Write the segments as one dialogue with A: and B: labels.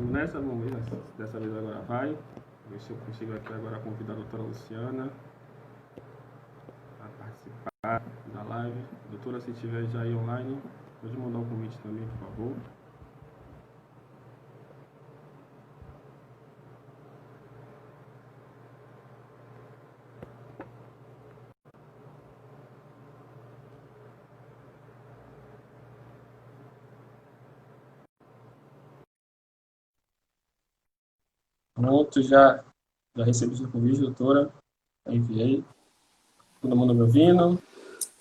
A: Vamos nessa, vamos ver se dessa vez agora vai. Ver se eu consigo aqui agora convidar a doutora Luciana a participar da live. Doutora, se estiver já aí online, pode mandar um convite também, por favor. Pronto, já recebi o convite, doutora. Já enviei. Todo mundo me ouvindo?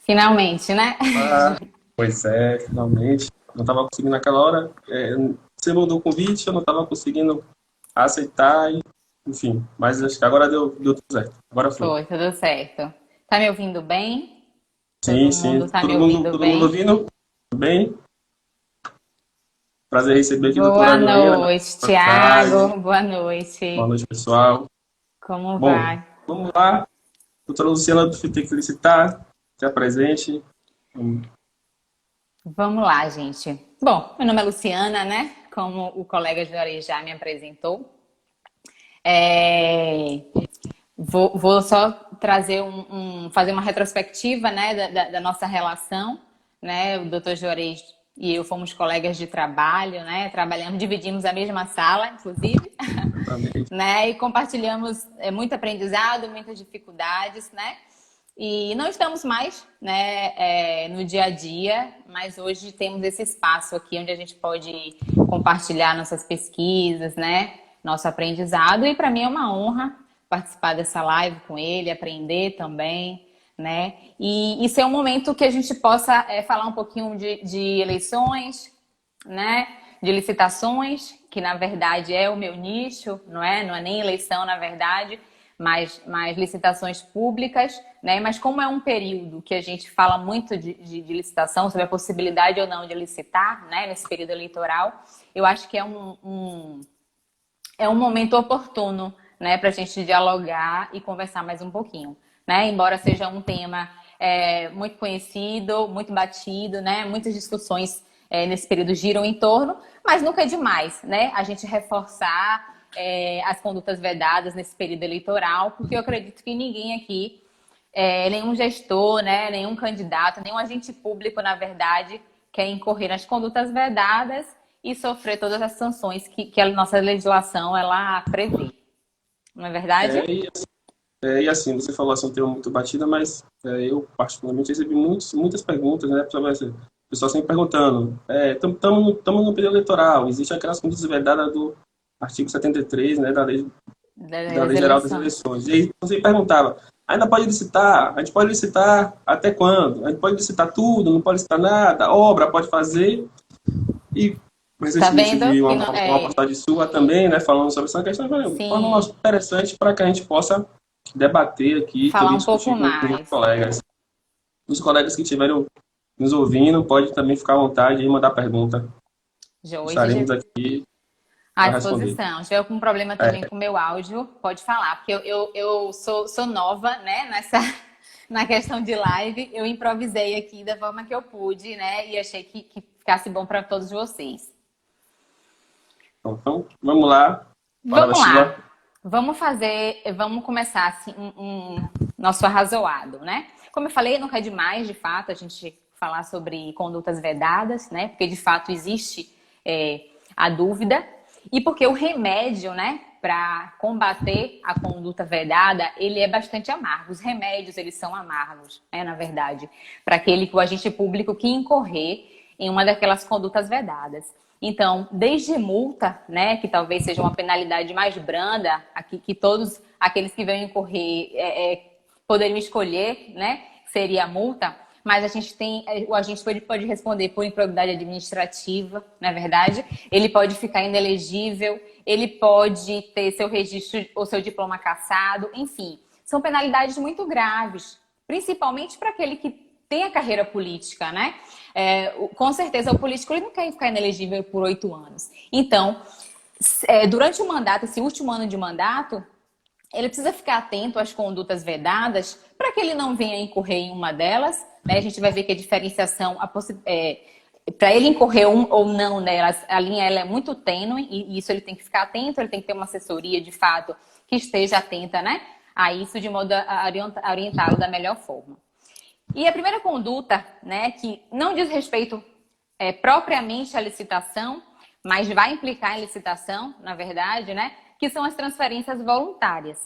B: Finalmente, né?
A: Ah, pois é, finalmente. Não estava conseguindo naquela hora. Você mandou o convite, eu não estava conseguindo aceitar, enfim. Mas acho que agora deu tudo certo. Agora foi.
B: Foi, tudo certo. Tá me ouvindo bem?
A: Sim,
B: Todo
A: sim.
B: mundo tá me
A: Todo mundo,
B: ouvindo
A: todo mundo
B: bem?
A: ouvindo? Tudo bem? Prazer em receber aqui a doutora
B: Boa
A: Milena na
B: noite,
A: nossa live.
B: Tiago. Boa
A: Boa
B: noite.
A: noite, pessoal.
B: Como
A: Bom,
B: vai?
A: vamos lá. Doutora Luciana, tem que felicitar, se apresente.
B: Vamos lá, gente. Bom, meu nome é Luciana, né? Como o colega Juarez já me apresentou. É, vou só trazer fazer uma retrospectiva, né, da nossa relação, né? O Dr. Juarez e eu fomos colegas de trabalho, né? Trabalhamos, dividimos a mesma sala, inclusive,
A: Exatamente.
B: né? E compartilhamos muito aprendizado, muitas dificuldades, né? E não estamos mais, né, no dia a dia, mas hoje temos esse espaço aqui onde a gente pode compartilhar nossas pesquisas, né, nosso aprendizado. E para mim é uma honra participar dessa live com ele, aprender também, né? E ser um momento que a gente possa falar um pouquinho de eleições, né? De licitações, que na verdade é o meu nicho, não é? Não é nem eleição, na verdade, mas licitações públicas, né? Mas como é um período que a gente fala muito de licitação, sobre a possibilidade ou não de licitar, né? Nesse período eleitoral, eu acho que é um momento oportuno, né? Para a gente dialogar e conversar mais um pouquinho, né? Embora seja um tema muito conhecido, muito batido, né? Muitas discussões nesse período giram em torno, mas nunca é demais, né? A gente reforçar as condutas vedadas nesse período eleitoral, porque eu acredito que ninguém aqui, nenhum gestor, né? Nenhum candidato, nenhum agente público, na verdade, quer incorrer nas condutas vedadas e sofrer todas as sanções que a nossa legislação ela prevê. Não é verdade?
A: É, e, e assim, você falou assim, um tema muito batida, mas eu particularmente recebi muitas perguntas, né? O pessoal sempre perguntando, estamos no período eleitoral, existe aquelas condições vedadas do artigo 73, né, da
B: Das
A: Lei Geral das
B: eleições.
A: Eleições. E aí você perguntava, ainda pode licitar? A gente pode licitar até quando? A gente pode licitar tudo, não pode licitar nada, obra pode fazer. E
B: Tá
A: recentemente eu
B: vendo?
A: vi
B: Que não,
A: uma postagem sua também, né, falando sobre essa questão, de forma
B: sim,
A: interessante para que a gente possa debater aqui,
B: falar
A: também
B: um pouco
A: discutir com os
B: mais.
A: colegas. Os colegas que estiverem nos ouvindo, pode também ficar à vontade e mandar pergunta. Estaremos
B: Hoje
A: aqui
B: à
A: para responder.
B: disposição. Se tiver algum problema também com o meu áudio, pode falar, porque eu sou nova, né, na questão de live. Eu improvisei aqui da forma que eu pude, né, e achei que ficasse bom para todos vocês.
A: Então, vamos lá. Bora da
B: Vamos
A: Sheila.
B: lá. Vamos começar assim, nosso arrazoado, né? Como eu falei, nunca é demais, de fato, a gente falar sobre condutas vedadas, né? Porque de fato existe a dúvida. E porque o remédio, né, para combater a conduta vedada, ele é bastante amargo. Os remédios, eles são amargos, né, na verdade, para o agente público que incorrer em uma daquelas condutas vedadas. Então, desde multa, né, que talvez seja uma penalidade mais branda, aqui, que todos aqueles que venham incorrer poderiam escolher, né, seria a multa, mas a gente tem, o agente pode responder por improbidade administrativa, não é verdade? Ele pode ficar inelegível, ele pode ter seu registro ou seu diploma cassado, enfim, são penalidades muito graves, principalmente para aquele que tem a carreira política, né? Com certeza o político ele não quer ficar inelegível por 8 anos. Então, durante o mandato, esse último ano de mandato, ele precisa ficar atento às condutas vedadas para que ele não venha incorrer em uma delas, né? A gente vai ver que a diferenciação, para ele incorrer ou não nelas, a linha ela é muito tênue e isso ele tem que ficar atento, ele tem que ter uma assessoria de fato que esteja atenta, né, a isso de modo a orientá-lo da melhor forma. E a primeira conduta, né, que não diz respeito propriamente à licitação, mas vai implicar em licitação, na verdade, né, que são as transferências voluntárias.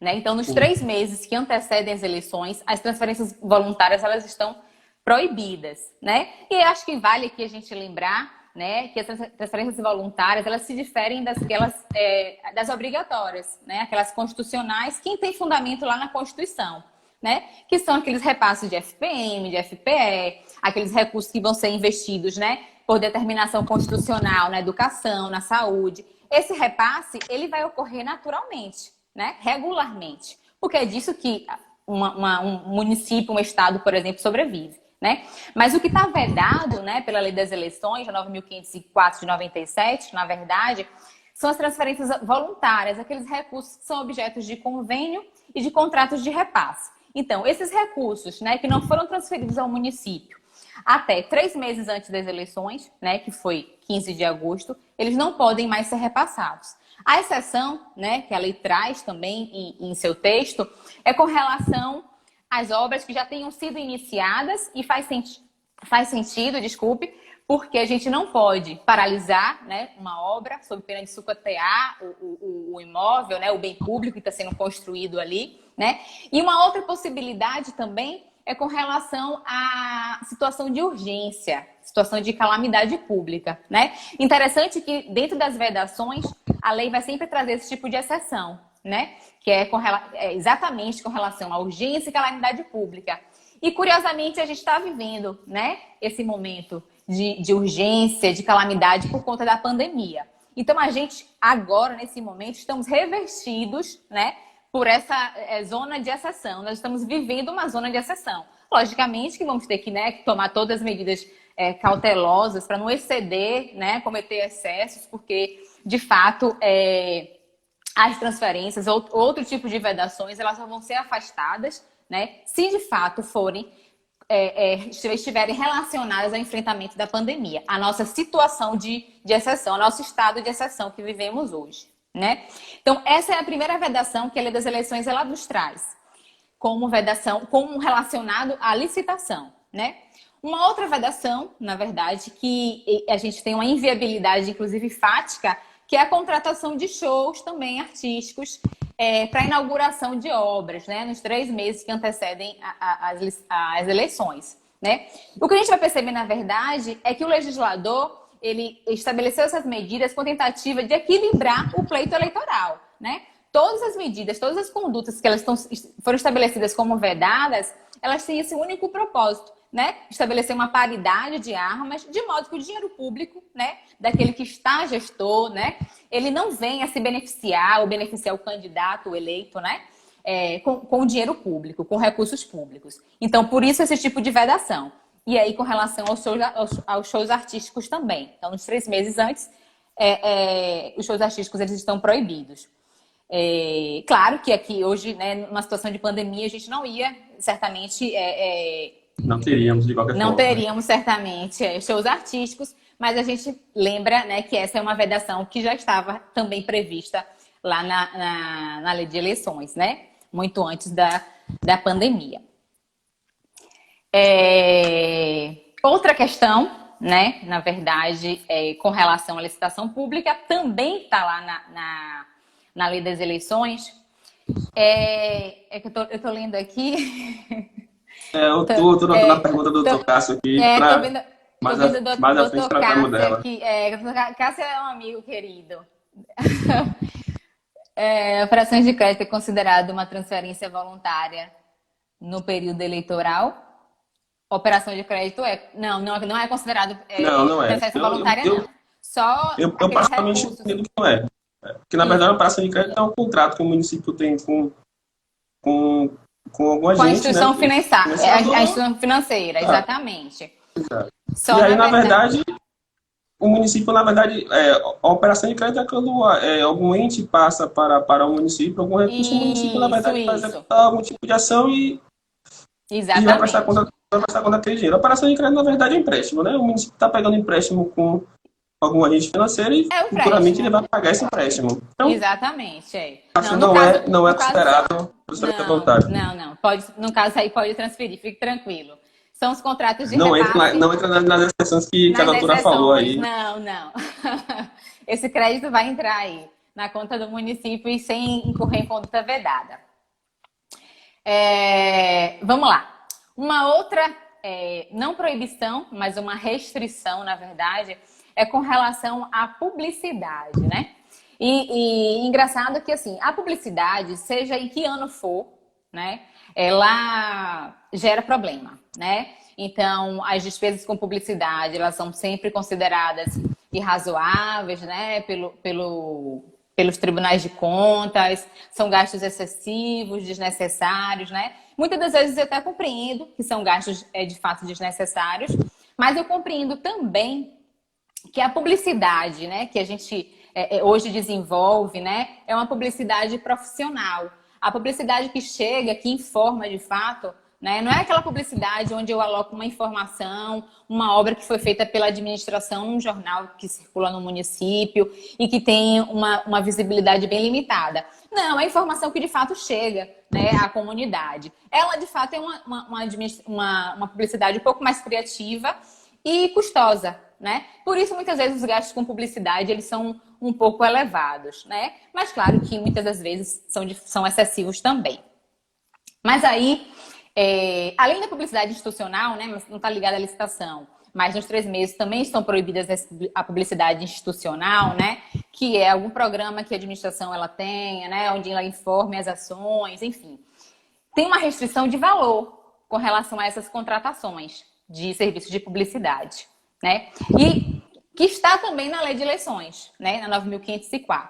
B: Né? Então, nos 3 meses que antecedem as eleições, as transferências voluntárias elas estão proibidas, né? E acho que vale aqui a gente lembrar, né, que as transferências voluntárias elas se diferem das obrigatórias, né? Aquelas constitucionais que têm fundamento lá na Constituição, né? Que são aqueles repasses de FPM, de FPE, aqueles recursos que vão ser investidos, né, por determinação constitucional na educação, na saúde. Esse repasse ele vai ocorrer naturalmente, né, regularmente, porque é disso que um município, um estado, por exemplo, sobrevive. Né? Mas o que está vedado, né, pela Lei das Eleições, a 9.504 de 97, na verdade, são as transferências voluntárias, aqueles recursos que são objetos de convênio e de contratos de repasse. Então, esses recursos, né, que não foram transferidos ao município até 3 meses antes das eleições, né, que foi 15 de agosto, eles não podem mais ser repassados. A exceção, né, que a lei traz também em seu texto, é com relação às obras que já tenham sido iniciadas e faz sentido, desculpe, porque a gente não pode paralisar, né, uma obra sob pena de sucatear o imóvel, né, o bem público que está sendo construído ali, né? E uma outra possibilidade também é com relação à situação de urgência, situação de calamidade pública, né? Interessante que dentro das vedações a lei vai sempre trazer esse tipo de exceção, né? Que é exatamente com relação à urgência e calamidade pública. E, curiosamente, a gente está vivendo, né, esse momento de urgência, de calamidade por conta da pandemia. Então, a gente, agora, nesse momento, estamos revestidos, né, por essa zona de exceção. Nós estamos vivendo uma zona de exceção. Logicamente que vamos ter que, né, tomar todas as medidas cautelosas para não exceder, né, cometer excessos, porque, de fato, as transferências ou outro tipo de vedações, elas vão ser afastadas, né, se de fato forem, estiverem relacionadas ao enfrentamento da pandemia, a nossa situação de exceção, o nosso estado de exceção que vivemos hoje, né? Então, essa é a primeira vedação que a Lei das Eleições ela nos traz, como vedação, como relacionado à licitação, né? Uma outra vedação, na verdade, que a gente tem uma inviabilidade, inclusive fática, que é a contratação de shows também artísticos para inauguração de obras, né, nos 3 meses que antecedem as eleições, né? O que a gente vai perceber, na verdade, é que o legislador ele estabeleceu essas medidas com tentativa de equilibrar o pleito eleitoral, né? Todas as medidas, todas as condutas que foram estabelecidas como vedadas, elas têm esse único propósito, né? Estabelecer uma paridade de armas, de modo que o dinheiro público, né, daquele que está gestor, né, ele não venha se beneficiar ou beneficiar o candidato, o eleito, né, com o dinheiro público, com recursos públicos. Então, por isso esse tipo de vedação. E aí, com relação aos shows artísticos também. Então, nos 3 meses antes, os shows artísticos eles estão proibidos. Claro que aqui, hoje, né, numa situação de pandemia, a gente não ia, certamente...
A: não teríamos, de qualquer forma.
B: Não teríamos, certamente, shows artísticos, mas a gente lembra, né, que essa é uma vedação que já estava também prevista lá na Lei de Eleições, né? Muito antes da pandemia. Outra questão, né, na verdade, com relação à licitação pública, também está lá na Lei das Eleições. Que eu tô lendo aqui...
A: eu tô na pergunta do Dr. Cássio aqui, mais à frente tratamos dela.
B: Dr. Cássio é um amigo querido. Operações de crédito é considerado uma transferência voluntária no período eleitoral? Operação de crédito não é considerado
A: não é.
B: transferência voluntária, não. Só
A: eu particularmente entendo que não é. Porque, na verdade, a operação de crédito é um contrato que o município tem com algum agente,
B: com a instituição,
A: né?
B: financeira, a instituição financeira, exatamente.
A: Exato.
B: Só
A: e aí, na verdade, o município, na verdade, a operação de crédito é quando algum ente passa para o município algum recurso, o município, na verdade, vai executar algum tipo de ação e vai prestar conta vai gastar com aquele dinheiro. A operação de crédito, na verdade, é empréstimo, né? O município está pegando empréstimo com algum agente financeiro e
B: É o
A: futuramente ele
B: empréstimo.
A: vai pagar esse empréstimo. Então,
B: Exatamente, é.
A: isso
B: No caso,
A: não é
B: no caso,
A: considerado processamento voluntário.
B: não. Pode, no caso aí pode transferir, fique tranquilo. São os contratos de
A: Não entra,
B: repasse
A: não entra nas exceções que a
B: nas
A: doutora falou
B: exceções.
A: aí.
B: Não. Esse crédito vai entrar aí na conta do município e sem incorrer em conduta vedada. Vamos lá. Uma outra, não proibição, mas uma restrição, na verdade, é com relação à publicidade, né? E engraçado que, assim, a publicidade, seja em que ano for, né? Ela gera problema, né? Então, as despesas com publicidade, elas são sempre consideradas irrazoáveis, né? Pelos tribunais de contas, são gastos excessivos, desnecessários, né? Muitas das vezes eu até compreendo que são gastos de fato desnecessários, mas eu compreendo também que a publicidade, né, que a gente hoje desenvolve, né, é uma publicidade profissional. A publicidade que chega, que informa de fato, né, não é aquela publicidade onde eu aloco uma informação, uma obra que foi feita pela administração num jornal que circula no município e que tem uma visibilidade bem limitada. Não, é a informação que de fato chega, né, à comunidade. Ela, de fato, é uma publicidade um pouco mais criativa e custosa, né? Por isso, muitas vezes, os gastos com publicidade, eles são um pouco elevados, né? Mas, claro que muitas das vezes são excessivos também. Mas aí, além da publicidade institucional, né? Mas não está ligada à licitação, mas nos 3 meses também estão proibidas a publicidade institucional, né? Que é algum programa que a administração ela tenha, né? Onde ela informe as ações, enfim. Tem uma restrição de valor com relação a essas contratações de serviços de publicidade, né? E que está também na lei de eleições, né? Na 9.504.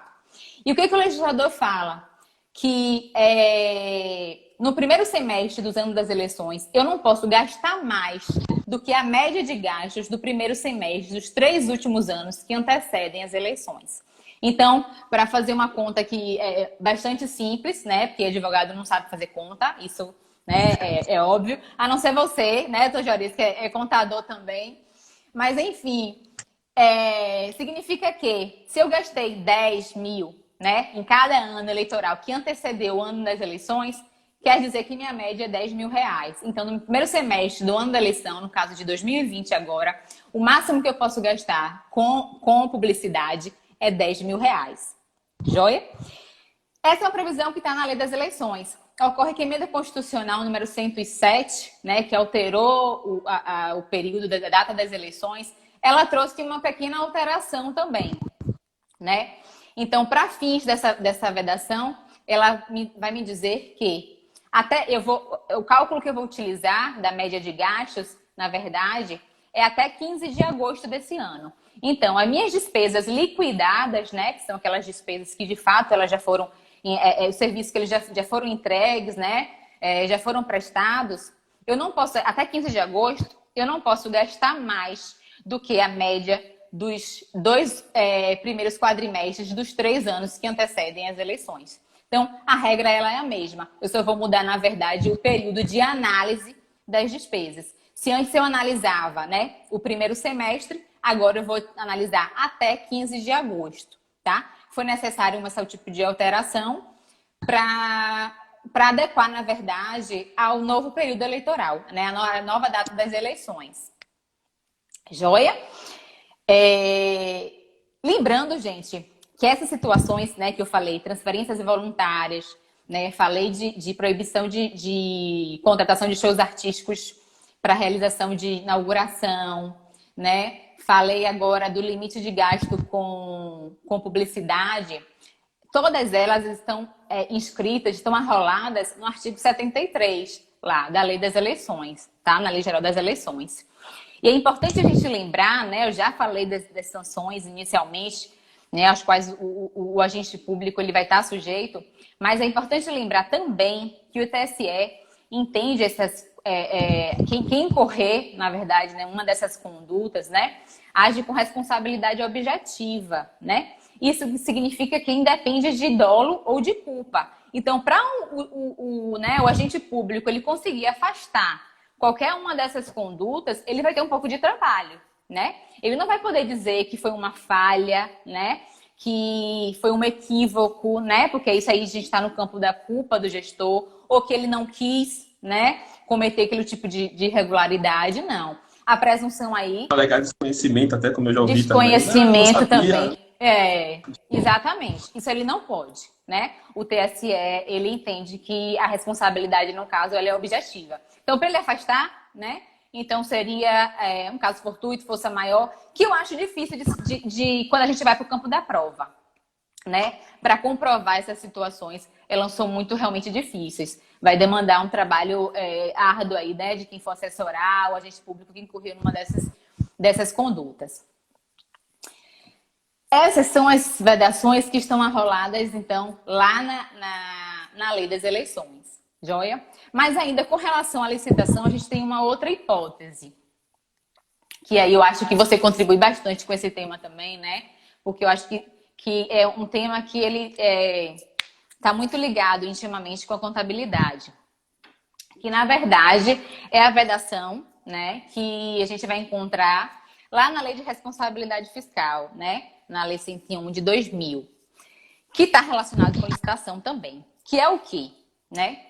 B: E o que o legislador fala? Que no primeiro semestre dos anos das eleições, eu não posso gastar mais do que a média de gastos do primeiro semestre dos 3 últimos anos que antecedem as eleições. Então, para fazer uma conta que é bastante simples, né? Porque advogado não sabe fazer conta, isso, né, é óbvio. A não ser você, né, Dr. Joris, que é contador também. Mas, enfim, significa que se eu gastei 10 mil, né, em cada ano eleitoral que antecedeu o ano das eleições, quer dizer que minha média é 10 mil reais. Então, no primeiro semestre do ano da eleição, no caso de 2020 agora, o máximo que eu posso gastar com publicidade é 10 mil reais. Joia? Essa é uma previsão que está na lei das eleições. Ocorre que a emenda constitucional número 107, né, que alterou o período da data das eleições, ela trouxe uma pequena alteração também, né? Então, para fins dessa vedação, ela vai me dizer que o cálculo que eu vou utilizar da média de gastos, na verdade, é até 15 de agosto desse ano. Então, as minhas despesas liquidadas, né, que são aquelas despesas que de fato elas já foram, os serviços que eles já foram entregues, né, já foram prestados, eu não posso, até 15 de agosto, eu não posso gastar mais do que a média dos 2 primeiros quadrimestres dos 3 anos que antecedem as eleições. Então, a regra ela é a mesma. Eu só vou mudar, na verdade, o período de análise das despesas. Se antes eu analisava, né, o primeiro semestre, agora eu vou analisar até 15 de agosto, tá? Foi necessário esse tipo de alteração para adequar, na verdade, ao novo período eleitoral, né, a nova data das eleições. Joia? Lembrando, gente, que essas situações, né, que eu falei, transferências involuntárias, né, falei de proibição de contratação de shows artísticos para realização de inauguração, né, falei agora do limite de gasto com publicidade, todas elas estão inscritas, estão arroladas no artigo 73, lá, da Lei das Eleições, tá? Na Lei Geral das Eleições. E é importante a gente lembrar, né, eu já falei das sanções inicialmente, né, às quais o agente público ele vai estar sujeito, mas é importante lembrar também que o TSE entende quem incorrer, na verdade, né, uma dessas condutas, né, age com responsabilidade objetiva, né? Isso significa que independe de dolo ou de culpa. Então, para o agente público ele conseguir afastar qualquer uma dessas condutas, ele vai ter um pouco de trabalho, né? Ele não vai poder dizer que foi uma falha, né? Que foi um equívoco, né? Porque isso aí a gente está no campo da culpa do gestor, ou que ele não quis, né? Cometer aquele tipo de irregularidade, não. A presunção aí...
A: Alegar desconhecimento, até como eu já ouvi também.
B: Desconhecimento também. Exatamente. Isso ele não pode, né? O TSE, ele entende que a responsabilidade, no caso, ela é objetiva. Então, para ele afastar, né? Então, seria um caso fortuito, força maior, que eu acho difícil de quando a gente vai para o campo da prova, né? Para comprovar essas situações, elas são muito realmente difíceis. Vai demandar um trabalho árduo aí, né? De quem for assessorar, o agente público que incorreu numa dessas condutas. Essas são as vedações que estão arroladas, então, lá na lei das eleições. Joia? Mas ainda com relação à licitação, a gente tem uma outra hipótese. Que aí eu acho que você contribui bastante com esse tema também, né? Porque eu acho que é um tema que ele está muito ligado intimamente com a contabilidade. Que, na verdade, é a vedação, né? Que a gente vai encontrar lá na Lei de Responsabilidade Fiscal, né? Na Lei 101 de 2000. Que está relacionado com licitação também. Que é o quê? Né?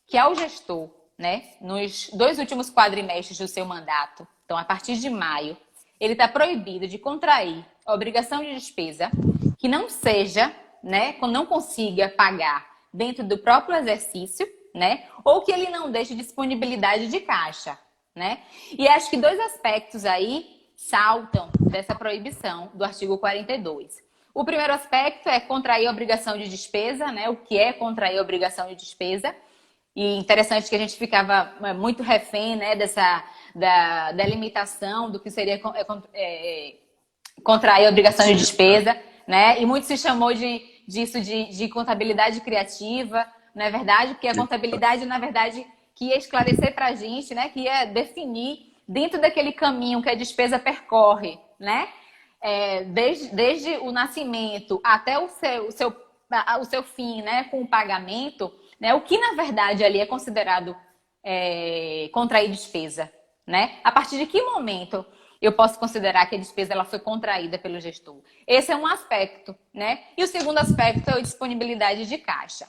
B: Que é o gestor, né, nos 2 últimos quadrimestres do seu mandato, então a partir de maio, ele está proibido de contrair obrigação de despesa que não seja, né, não consiga pagar dentro do próprio exercício, né, ou que ele não deixe disponibilidade de caixa, né. E acho que 2 aspectos aí saltam dessa proibição do artigo 42. O primeiro aspecto é contrair obrigação de despesa, né, o que é contrair obrigação de despesa. E interessante que a gente ficava muito refém, né, da limitação do que seria contrair a obrigação de despesa, né? E muito se chamou disso de contabilidade criativa, não é verdade? Porque a contabilidade, na verdade, que ia esclarecer para a gente, né, que ia definir dentro daquele caminho que a despesa percorre, né? Desde o nascimento até o seu fim, né, com o pagamento, né, o que, na verdade, ali é considerado contrair despesa, né? A partir de que momento eu posso considerar que a despesa ela foi contraída pelo gestor? Esse é um aspecto, né? E o segundo aspecto é a disponibilidade de caixa.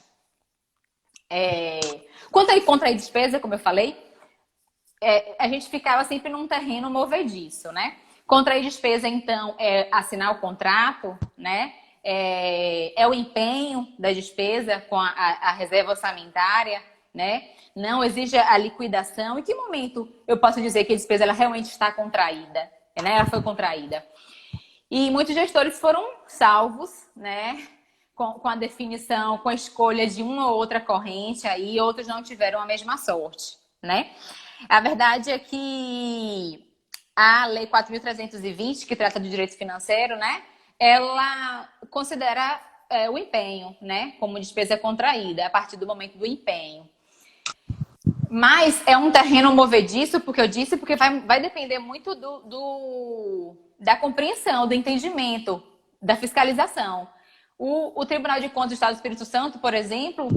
B: Quanto a contrair despesa, como eu falei, a gente ficava sempre num terreno movediço, né? Contrair despesa, então, é assinar o contrato, né? É o empenho da despesa com a reserva orçamentária, né? Não exige a liquidação. Em que momento eu posso dizer que a despesa ela realmente está contraída, né? Ela foi contraída. E muitos gestores foram salvos, né? Com a definição, com a escolha de uma ou outra corrente, aí outros não tiveram a mesma sorte, né? A verdade é que a Lei 4.320, que trata do direito financeiro, né? Ela considera o empenho, né, como despesa contraída, a partir do momento do empenho. Mas é um terreno movediço, porque vai depender muito da compreensão, do entendimento, da fiscalização. O Tribunal de Contas do Estado do Espírito Santo, por exemplo,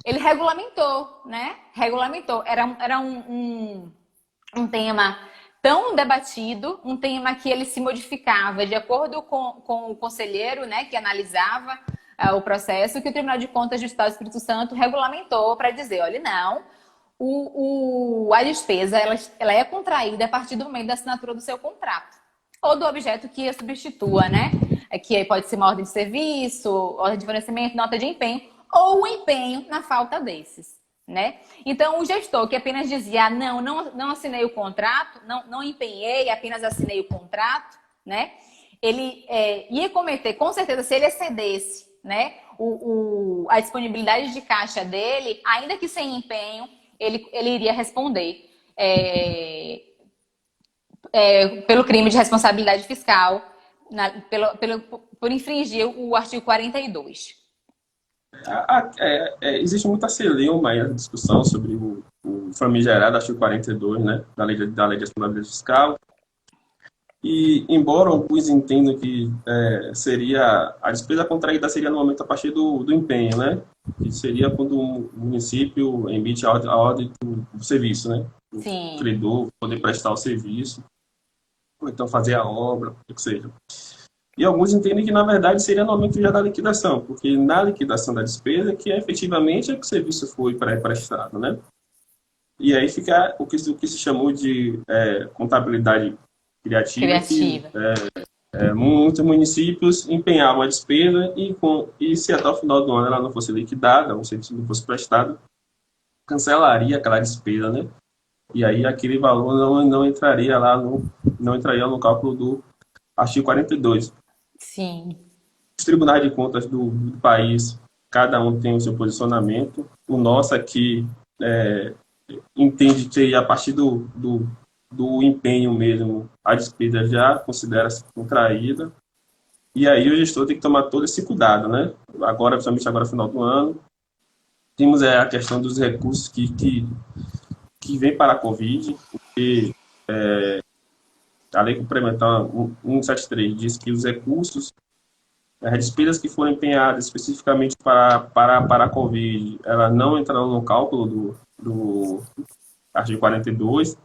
B: ele regulamentou, né? Regulamentou. Era um tema tão debatido, um tema que ele se modificava de acordo com o conselheiro, né, que analisava o processo, que o Tribunal de Contas do Estado do Espírito Santo regulamentou para dizer, olha, não, a despesa ela é contraída a partir do momento da assinatura do seu contrato, ou do objeto que a substitua, né? Que aí pode ser uma ordem de serviço, ordem de fornecimento, nota de empenho, ou o empenho na falta desses. Né? Então, o gestor que apenas dizia, não assinei o contrato, não empenhei, apenas assinei o contrato, né? Ele ia cometer, com certeza, se ele excedesse, né, a disponibilidade de caixa dele, ainda que sem empenho, ele iria responder pelo crime de responsabilidade fiscal, por infringir o artigo 42.
A: Existe muita celeuma aí na discussão sobre o famigerado artigo 42, né, da lei de responsabilidade fiscal. E, embora alguns entendam que a despesa contraída seria no momento a partir do empenho, né, que seria quando o município emite a ordem do serviço, né, o
B: Sim.
A: credor poder prestar o serviço, ou então fazer a obra, o que seja. E alguns entendem que, na verdade, seria no momento já da liquidação, porque na liquidação da despesa que efetivamente é que o serviço foi pré-prestado, né? E aí fica o que se chamou de contabilidade criativa, que
B: Criativa.
A: muitos municípios empenhavam a despesa e se até o final do ano ela não fosse liquidada, ou se não fosse prestado, cancelaria aquela despesa, né? E aí aquele valor não entraria não entraria no cálculo do artigo 42.
B: Sim.
A: Os tribunais de contas do país, cada um tem o seu posicionamento. O nosso aqui entende que a partir do empenho mesmo, a despesa já considera-se contraída. E aí o gestor tem que tomar todo esse cuidado, né? Agora, principalmente agora no final do ano, temos a questão dos recursos que vem para a Covid, porque a Lei Complementar 173 diz que os recursos, as despesas que forem empenhadas especificamente para a Covid, elas não entrarão no cálculo do artigo 42,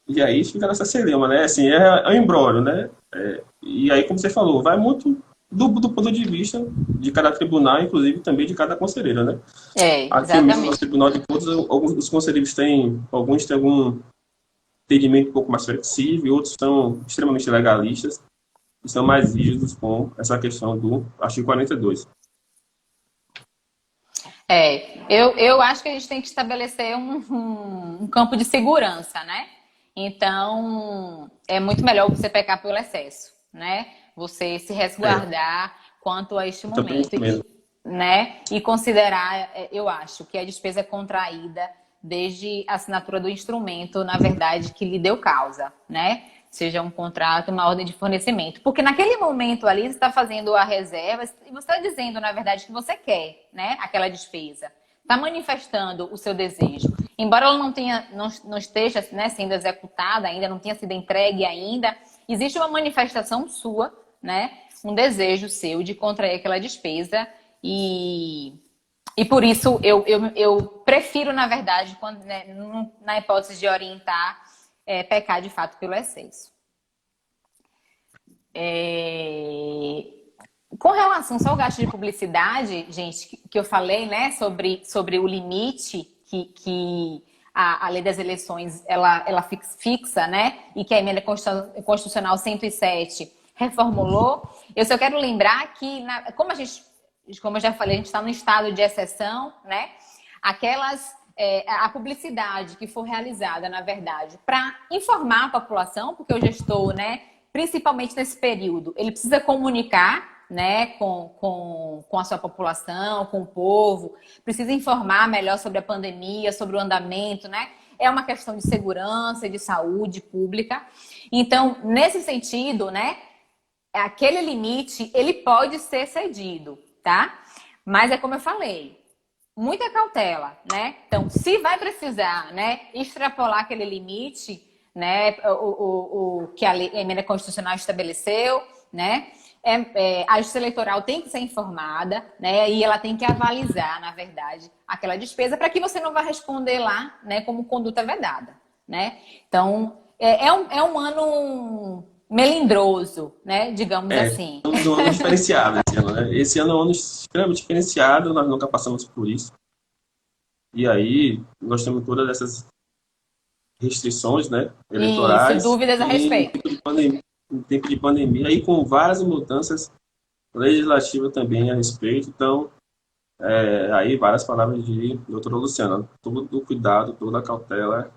A: e aí fica nessa celema, né? Assim, é um imbróglio, né? E aí, como você falou, vai muito do ponto de vista de cada tribunal, inclusive também de cada conselheiro, né? Aqui mesmo no
B: Exatamente.
A: Tribunal de Contas, os conselheiros alguns têm algum entendimento um pouco mais flexível, outros são extremamente legalistas e são mais rígidos com essa questão do artigo 42.
B: Eu acho que a gente tem que estabelecer um campo de segurança, né? Então, é muito melhor você pecar pelo excesso, né? Você se
A: É,
B: resguardar quanto a este
A: eu também
B: momento
A: recomendo.
B: né? E considerar, eu acho, que a despesa é contraída desde a assinatura do instrumento, na verdade, que lhe deu causa, né? Seja um contrato, uma ordem de fornecimento. Porque naquele momento ali, você está fazendo a reserva e você está dizendo, na verdade, que você quer, né? Aquela despesa. Está manifestando o seu desejo. Embora ela não esteja, né, sendo executada ainda, não tenha sido entregue ainda, existe uma manifestação sua, né? Um desejo seu de contrair aquela despesa e, e por isso eu prefiro, na verdade, quando, né, na hipótese de orientar, pecar de fato pelo excesso. É, Com relação só ao gasto de publicidade, gente, que eu falei, né, sobre o limite que a lei das eleições ela fixa, né, e que a emenda constitucional 107 reformulou, eu só quero lembrar que, como eu já falei, a gente está no estado de exceção, né, a publicidade que for realizada, na verdade, para informar a população, porque o gestor, né, principalmente nesse período, ele precisa comunicar, né, com a sua população, com o povo, precisa informar melhor sobre a pandemia, sobre o andamento, né? É uma questão de segurança, de saúde pública. Então, nesse sentido, né, aquele limite, ele pode ser cedido, tá? Mas é como eu falei, muita cautela, né? Então, se vai precisar, né, extrapolar aquele limite, né, o que a emenda constitucional estabeleceu, né? A justiça eleitoral tem que ser informada, né? E ela tem que avalizar, na verdade, aquela despesa para que você não vá responder lá, né, como conduta vedada, né? Então, é um ano melindroso, né? Digamos assim.
A: Estamos um ano diferenciado esse ano, né? Esse ano é um ano extremamente diferenciado, nós nunca passamos por isso. E aí, nós temos todas essas restrições, né,
B: Isso,
A: eleitorais,
B: dúvidas a
A: e
B: respeito.
A: em tempo de pandemia, aí com várias mudanças legislativas também a respeito. Então, aí várias palavras de doutora Luciana. Todo o cuidado, toda a cautela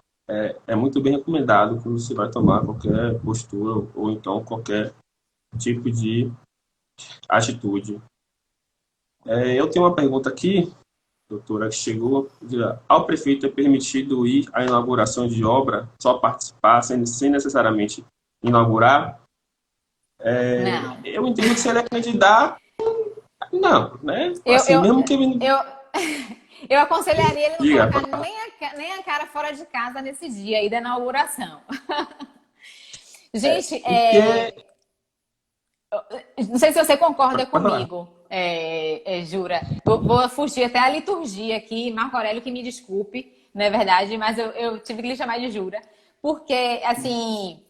A: é muito bem recomendado quando você vai tomar qualquer postura ou então qualquer tipo de atitude. Eu tenho uma pergunta aqui, doutora, que chegou. Ao prefeito é permitido ir à inauguração de obra, só participar, sem necessariamente inaugurar?
B: Não.
A: Eu entendo que se ele é candidato, não, né?
B: Eu,
A: Assim,
B: eu,
A: mesmo que ele...
B: eu, eu aconselharia ele não
A: Diga,
B: colocar nem a cara fora de casa nesse dia aí da inauguração. Gente,
A: porque...
B: não sei se você concorda
A: Pode falar.
B: comigo. Jura. Vou fugir até a liturgia aqui, Marco Aurélio que me desculpe, não é verdade, mas eu tive que lhe chamar de Jura, porque, assim,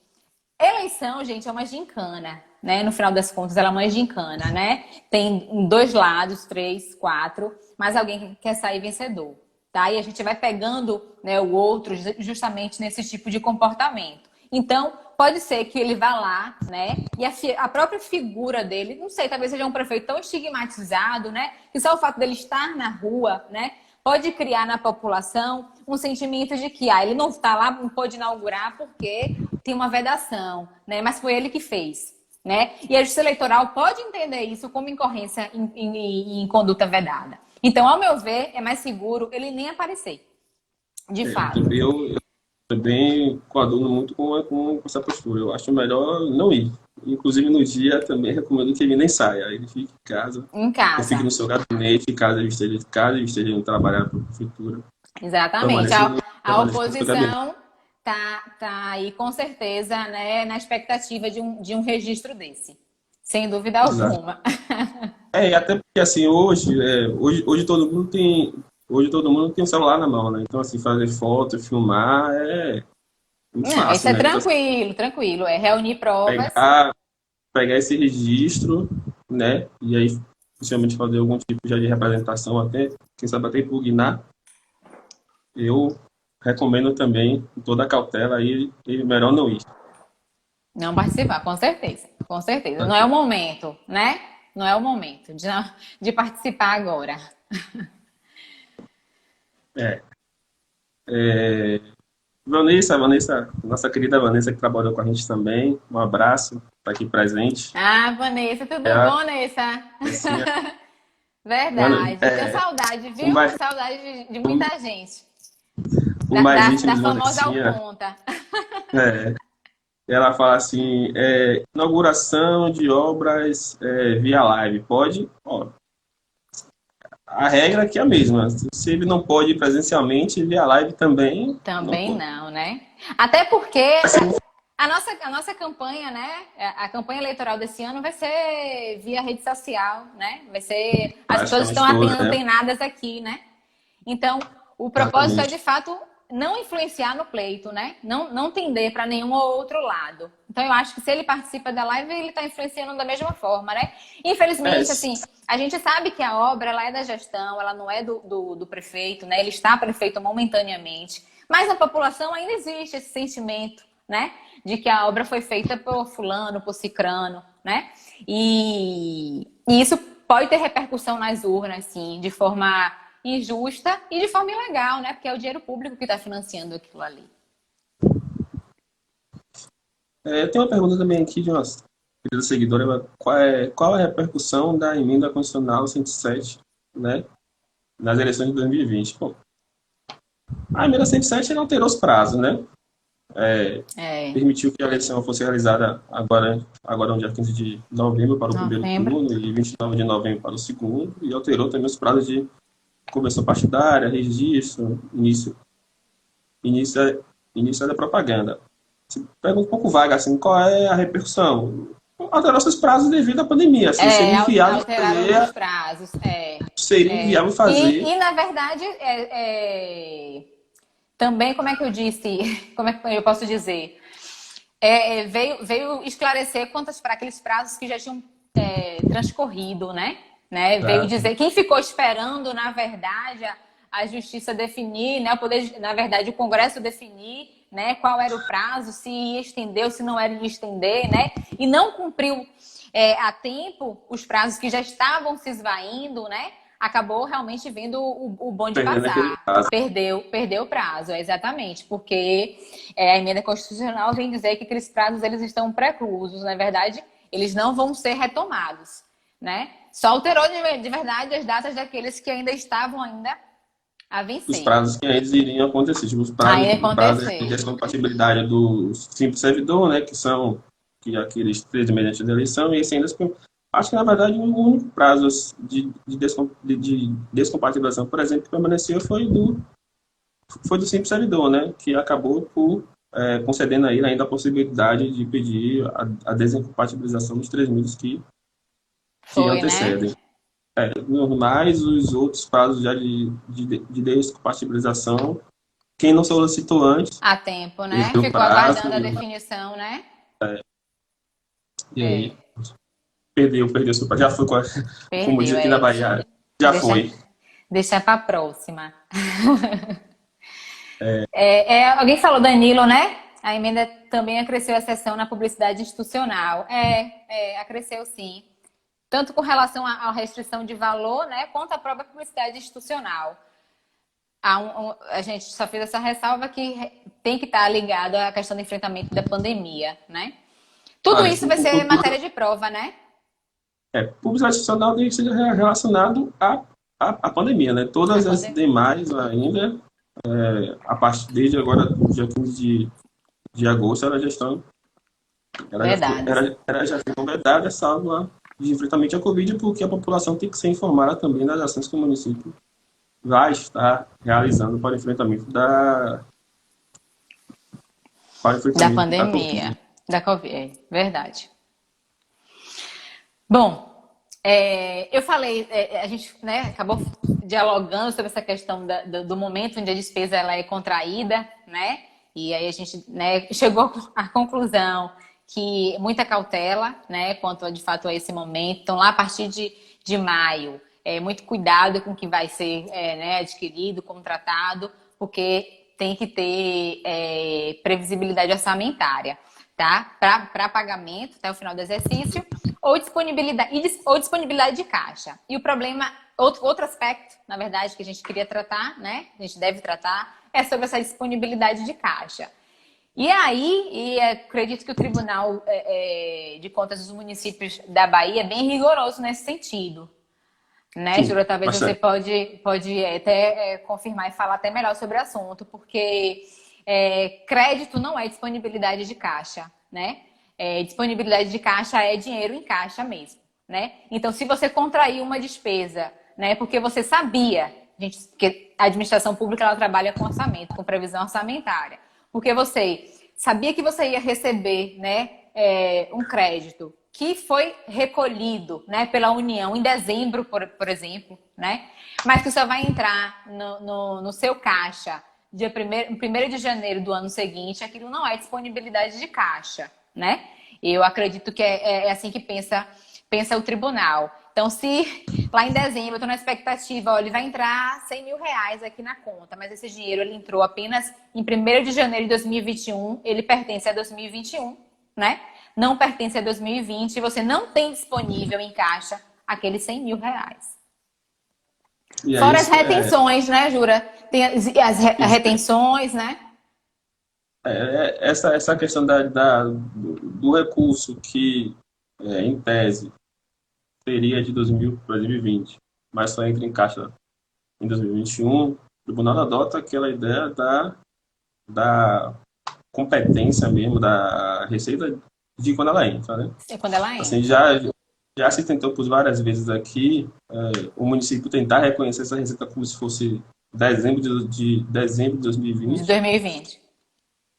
B: eleição, gente, é uma gincana, né? No final das contas, ela é uma gincana, né? Tem dois lados, três, quatro, mas alguém quer sair vencedor, tá? E a gente vai pegando, né, o outro justamente nesse tipo de comportamento. Então, pode ser que ele vá lá, né? E a própria figura dele, não sei, talvez seja um prefeito tão estigmatizado, né? Que só o fato dele estar na rua, né? Pode criar na população um sentimento de que ele não está lá, não pode inaugurar porque tem uma vedação, né? Mas foi ele que fez, né? E a Justiça Eleitoral pode entender isso como incorrência em conduta vedada. Então, ao meu ver, é mais seguro ele nem aparecer, de fato.
A: Eu também coaduno muito com essa postura. Eu acho melhor não ir. Inclusive, no dia, também recomendo que ele nem saia. Ele fique em casa.
B: Em
A: Ou fique
B: casa.
A: no seu gabinete, caso ele esteja de casa, ele esteja indo trabalhar para a prefeitura.
B: Exatamente.
A: Permaneça
B: A
A: no seu gabinete.
B: oposição tá aí com certeza, né, na expectativa de um registro desse. Sem dúvida
A: Exato.
B: alguma.
A: E até porque, assim, hoje todo mundo tem um celular na mão, né? Então, assim, fazer foto, filmar é muito
B: Não, isso
A: fácil,
B: é
A: né? Então,
B: tranquilo, tranquilo. É reunir provas.
A: pegar, pegar esse registro, né? E aí, possivelmente fazer algum tipo de representação até, quem sabe até impugnar. Eu recomendo também, com toda a cautela, aí, melhor não ir.
B: Não participar, com certeza. Com certeza. Não é o momento, né? Não é o momento de participar agora.
A: É. Vanessa, nossa querida Vanessa, que trabalhou com a gente também, um abraço, está aqui presente.
B: Ah, Vanessa, tudo bom,
A: Ela,
B: Vanessa?
A: assim,
B: Verdade. Tenho saudade,
A: o
B: viu?
A: mais,
B: Saudade de muita gente.
A: o
B: Da,
A: mais
B: da,
A: íntimo
B: da
A: de
B: famosa
A: Vanessinha,
B: Alconta.
A: é, ela fala assim, inauguração de obras via live, pode? Ó, a regra aqui é a mesma, se ele não pode ir presencialmente, via live também não
B: Também
A: pode.
B: não, né? Até porque
A: Assim,
B: a nossa campanha, né? A campanha eleitoral desse ano vai ser via rede social, né? Vai ser. As pessoas
A: praticamente
B: estão
A: toda, né?
B: antenadas aqui, né? Então, o propósito é, de
A: Exatamente.
B: fato, não influenciar no pleito, né? Não tender para nenhum ou outro lado. Então, eu acho que se ele participa da live, ele está influenciando da mesma forma, né?
A: É,
B: Infelizmente, assim, a gente sabe que a obra ela é da gestão, ela não é do prefeito, né? Ele está prefeito momentaneamente. Mas na população ainda existe esse sentimento, né? De que a obra foi feita por fulano, por cicrano, né? E isso pode ter repercussão nas urnas, sim, de forma injusta e de forma ilegal, né? Porque é o dinheiro público que está financiando aquilo ali.
A: tem uma pergunta também aqui de uma querida seguidora, qual é a repercussão da emenda constitucional 107, né, nas eleições de 2020? Bom, a emenda 107 não alterou os prazos, né?
B: É,
A: Permitiu que a eleição fosse realizada agora no dia 15 de novembro para o primeiro
B: novembro.
A: turno e 29 de novembro para o segundo, e alterou também os prazos de convenção partidária, registro, início, início da propaganda. Se pega um pouco vaga, assim, qual é a repercussão? Alterou esses prazos devido à pandemia, assim,
B: Alteraram os prazos.
A: seria inviável fazer.
B: Na verdade, também, como é que eu disse? Como é que eu posso dizer? Veio esclarecer quantas para aqueles prazos que já tinham transcorrido, né? Veio
A: Exato.
B: dizer quem ficou esperando, na verdade, a justiça definir, né? O poder, na verdade, o Congresso definir, né? Qual era o prazo, se ia estender ou se não era de estender, né? E não cumpriu a tempo os prazos que já estavam se esvaindo, né? Acabou realmente vendo o bonde
A: Perdendo aquele
B: passar.
A: prazo.
B: Perdeu o prazo, exatamente, porque a emenda constitucional vem dizer que aqueles prazos eles estão preclusos, na verdade, eles não vão ser retomados, né? Só alterou de verdade as datas daqueles que ainda estavam a
A: Os
B: vencer.
A: prazos que eles iriam acontecer, tipo,
B: Aí
A: o prazo de
B: acontecer.
A: descompatibilidade do simples servidor, né, que são aqueles 13 meses antes da eleição, e esse ainda acho que, na verdade, o único prazo de descompatibilização, por exemplo, que permaneceu foi do simples servidor, né, que acabou por concedendo a ele ainda a possibilidade de pedir a desincompatibilização dos 3 meses que
B: Foi, né?
A: antecedem. normais, os outros prazos já de descompatibilização. Quem não solicitou antes,
B: A tempo, né?
A: perdeu o
B: Ficou
A: prazo,
B: aguardando a definição, né?
A: e aí
B: É,
A: perdeu seu prazo. Já foi, como
B: perdeu,
A: diz aqui na
B: é.
A: Bahia, já
B: Deixa,
A: foi.
B: deixa para próxima. Alguém falou Danilo, né? A emenda também acresceu a seção na publicidade institucional. Acresceu sim. Tanto com relação à restrição de valor, né, quanto à própria publicidade institucional. A gente só fez essa ressalva que tem que estar ligado à questão do enfrentamento da pandemia, né? Tudo isso vai ser matéria de prova, né?
A: Publicidade institucional tem que ser relacionado à pandemia, né?
B: A
A: Todas as
B: pandemia.
A: demais ainda, a partir desde agora, dia 15 de agosto,
B: Verdade.
A: ela já ficou vedada, salvo de enfrentamento à Covid, porque a população tem que ser informada também das ações que o município vai estar realizando para o
B: Da
A: enfrentamento da Covid.
B: pandemia. Da Covid. Verdade. Bom, eu falei, a gente, né, acabou dialogando sobre essa questão do momento onde a despesa ela é contraída, né? E aí a gente, né, chegou à conclusão que muita cautela, né, quanto de fato a esse momento. Então, lá a partir de maio, muito cuidado com o que vai ser né, adquirido, contratado, porque tem que ter previsibilidade orçamentária, tá? Para pagamento até o final do exercício ou disponibilidade de caixa. E o problema, outro aspecto, na verdade, que a gente queria tratar, né? A gente deve tratar, é sobre essa disponibilidade de caixa. E aí, acredito que o Tribunal de Contas dos Municípios da Bahia é bem rigoroso nesse sentido. Né,
A: Sim,
B: Jura? Talvez você
A: bastante.
B: pode até confirmar e falar até melhor sobre o assunto, porque crédito não é disponibilidade de caixa, né? Disponibilidade de caixa é dinheiro em caixa mesmo, né? Então, se você contrair uma despesa, né, porque você sabia, porque a administração pública ela trabalha com orçamento, com previsão orçamentária, porque você sabia que você ia receber, né, um crédito que foi recolhido, né, pela União em dezembro, por exemplo, né, mas que só vai entrar no seu caixa dia 1º de janeiro do ano seguinte, aquilo não é disponibilidade de caixa, né? Eu acredito que é assim que pensa o tribunal. Então, se lá em dezembro eu estou na expectativa, ó, ele vai entrar R$ 100.000 aqui na conta, mas esse dinheiro ele entrou apenas em 1º de janeiro de 2021, ele pertence a 2021, né? Não pertence a 2020 e você não tem disponível em caixa aqueles R$ 100.000.
A: E aí,
B: Fora as retenções, né, Jura? Tem as retenções, né?
A: essa questão do recurso que, em tese, seria de 2020, mas só entra em caixa em 2021, o tribunal adota aquela ideia da competência mesmo da Receita de quando ela entra, né?
B: É quando ela
A: Assim,
B: entra.
A: já se tentou por várias vezes aqui o município tentar reconhecer essa receita como se fosse dezembro de
B: De
A: 2020
B: 2020.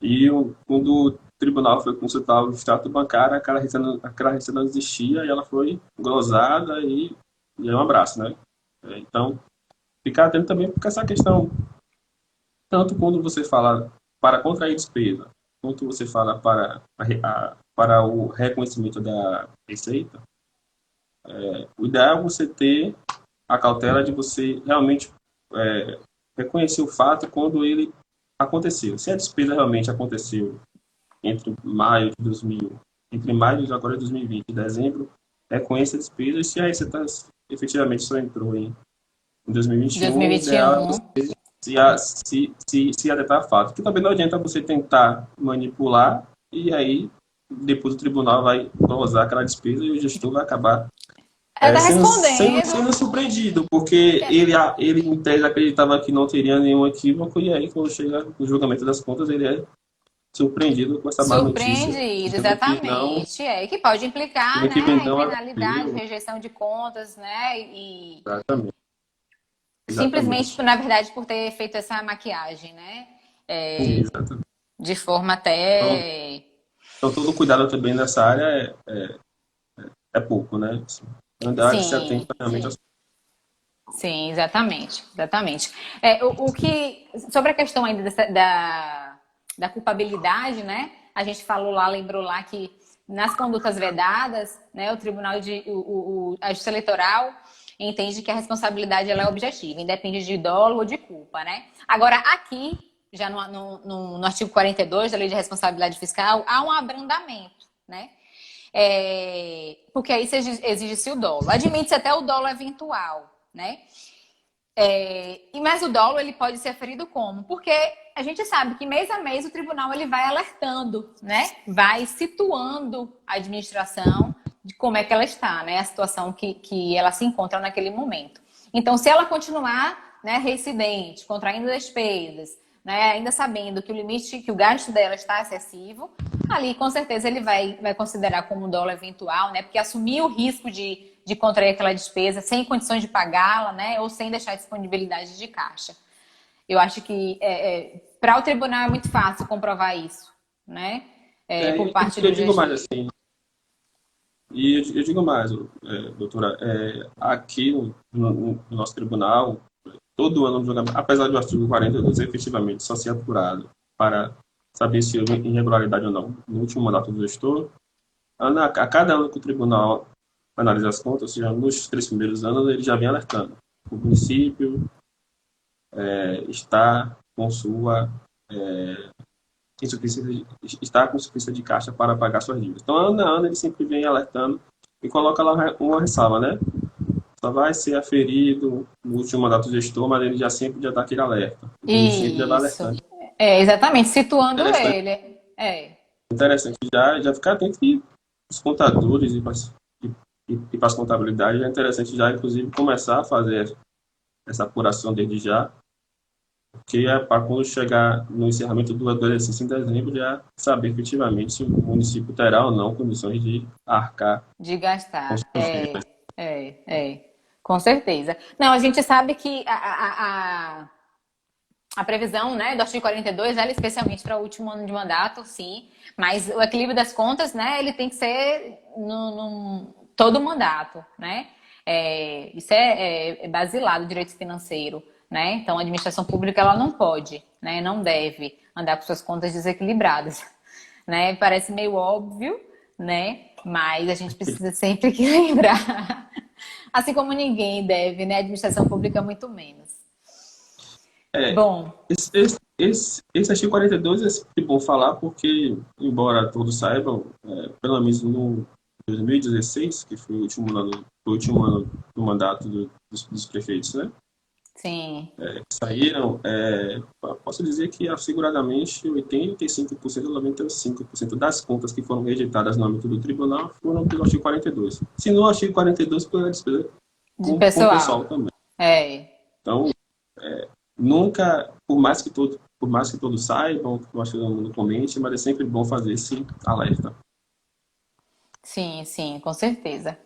A: e quando o tribunal foi consultar o extrato bancário, aquela receita não existia e ela foi glosada e é um abraço, né? Então, ficar atento também porque essa questão, tanto quando você fala para contrair despesa, quanto você fala para o reconhecimento da receita, o ideal é você ter a cautela de você realmente reconhecer o fato quando ele aconteceu. Se a despesa realmente aconteceu entre maio de agora de 2020 e dezembro, reconheça a despesa e se a receita efetivamente só entrou em 2021, o ideal é
B: 2021.
A: você se adequar a fato. Porque também não adianta você tentar manipular e aí depois o tribunal vai usar aquela despesa e o gestor vai acabar
B: Ela tá
A: sendo
B: respondendo.
A: surpreendido, porque ele em tese acreditava que não teria nenhum equívoco, e aí, quando chega no julgamento das contas, ele é surpreendido com essa má notícia,
B: Surpreendido,
A: dizendo que não,
B: exatamente. Que pode implicar,
A: dizendo que
B: né, em
A: não
B: penalidade,
A: havia.
B: rejeição de contas, né, e
A: Exatamente,
B: simplesmente,
A: exatamente,
B: na verdade, por ter feito essa maquiagem, né,
A: exatamente.
B: de forma
A: Então,
B: até...
A: todo cuidado também nessa área é pouco, né? Assim, não dá que se atente
B: Sim,
A: realmente aos...
B: Sim, exatamente, exatamente. Sobre a questão ainda da culpabilidade, né? A gente falou lá, lembrou lá que nas condutas vedadas, né, o Tribunal a Justiça Eleitoral entende que a responsabilidade ela é objetiva, independe de dolo ou de culpa, né? Agora, aqui, já no artigo 42 da Lei de Responsabilidade Fiscal, há um abrandamento, né? Porque aí se exige-se o dolo. Admite-se até o dolo eventual, né? Mas o dolo ele pode ser aferido como? Porque a gente sabe que mês a mês o tribunal ele vai alertando, né? Vai situando a administração de como é que ela está, né? A situação que ela se encontra naquele momento. Então, se ela continuar, né, reincidente, contraindo despesas, né, ainda sabendo que o limite, que o gasto dela está excessivo, ali com certeza ele vai considerar como um dolo eventual, né? Porque assumir o risco de contrair aquela despesa sem condições de pagá-la, né? Ou sem deixar disponibilidade de caixa. Eu acho que para o tribunal é muito fácil comprovar isso, né? Por parte do
A: Eu digo mais
B: gestor.
A: assim, e eu digo mais, doutora, aqui no nosso tribunal, todo ano, apesar do artigo 42 efetivamente só ser apurado para saber se houve irregularidade ou não no último mandato do gestor, a cada ano que o tribunal analisa as contas, ou seja, nos 3 primeiros anos, ele já vem alertando. O município está com sua está com suficiência de caixa para pagar suas dívidas. Então, ano a ano, ele sempre vem alertando e coloca lá uma ressalva, né? Só vai ser aferido no último mandato do gestor, mas ele já sempre já dá aquele alerta. O município já vai
B: Isso.
A: alertando.
B: Exatamente, situando
A: Interessante,
B: ele.
A: interessante. Já ficar atento que os contadores e para as contabilidades é interessante já, inclusive, começar a fazer essa apuração desde já, que é para quando chegar no encerramento do exercício em dezembro, já saber efetivamente se o município terá ou não condições de arcar
B: De
A: com
B: gastar.
A: suas dívidas.
B: Com certeza. Não, a gente sabe que a previsão, né, do artigo 42, ela é especialmente para o último ano de mandato, sim, mas o equilíbrio das contas, né, ele tem que ser no todo o mandato, né? Isso é basilado do direito financeiro, né? Então, a administração pública, ela não pode, né, não deve andar com suas contas desequilibradas, né? Parece meio óbvio, né? Mas a gente precisa sempre que lembrar. Assim como ninguém deve, né? A administração pública muito menos.
A: É,
B: Bom,
A: esse artigo 42 é sempre bom falar porque, embora todos saibam, pelo menos no 2016, que foi o último ano do mandato dos prefeitos, né?
B: sim.
A: Que saíram, posso dizer que asseguradamente 85% ou 95% das contas que foram rejeitadas no âmbito do tribunal foram pelo artigo 42. Se não, o artigo 42 pela despesa
B: De
A: com o pessoal
B: pessoal.
A: também.
B: É.
A: Então, nunca, por mais que todos saibam, por mais que todo mundo comente, mas é sempre bom fazer esse alerta.
B: Sim, sim, com certeza.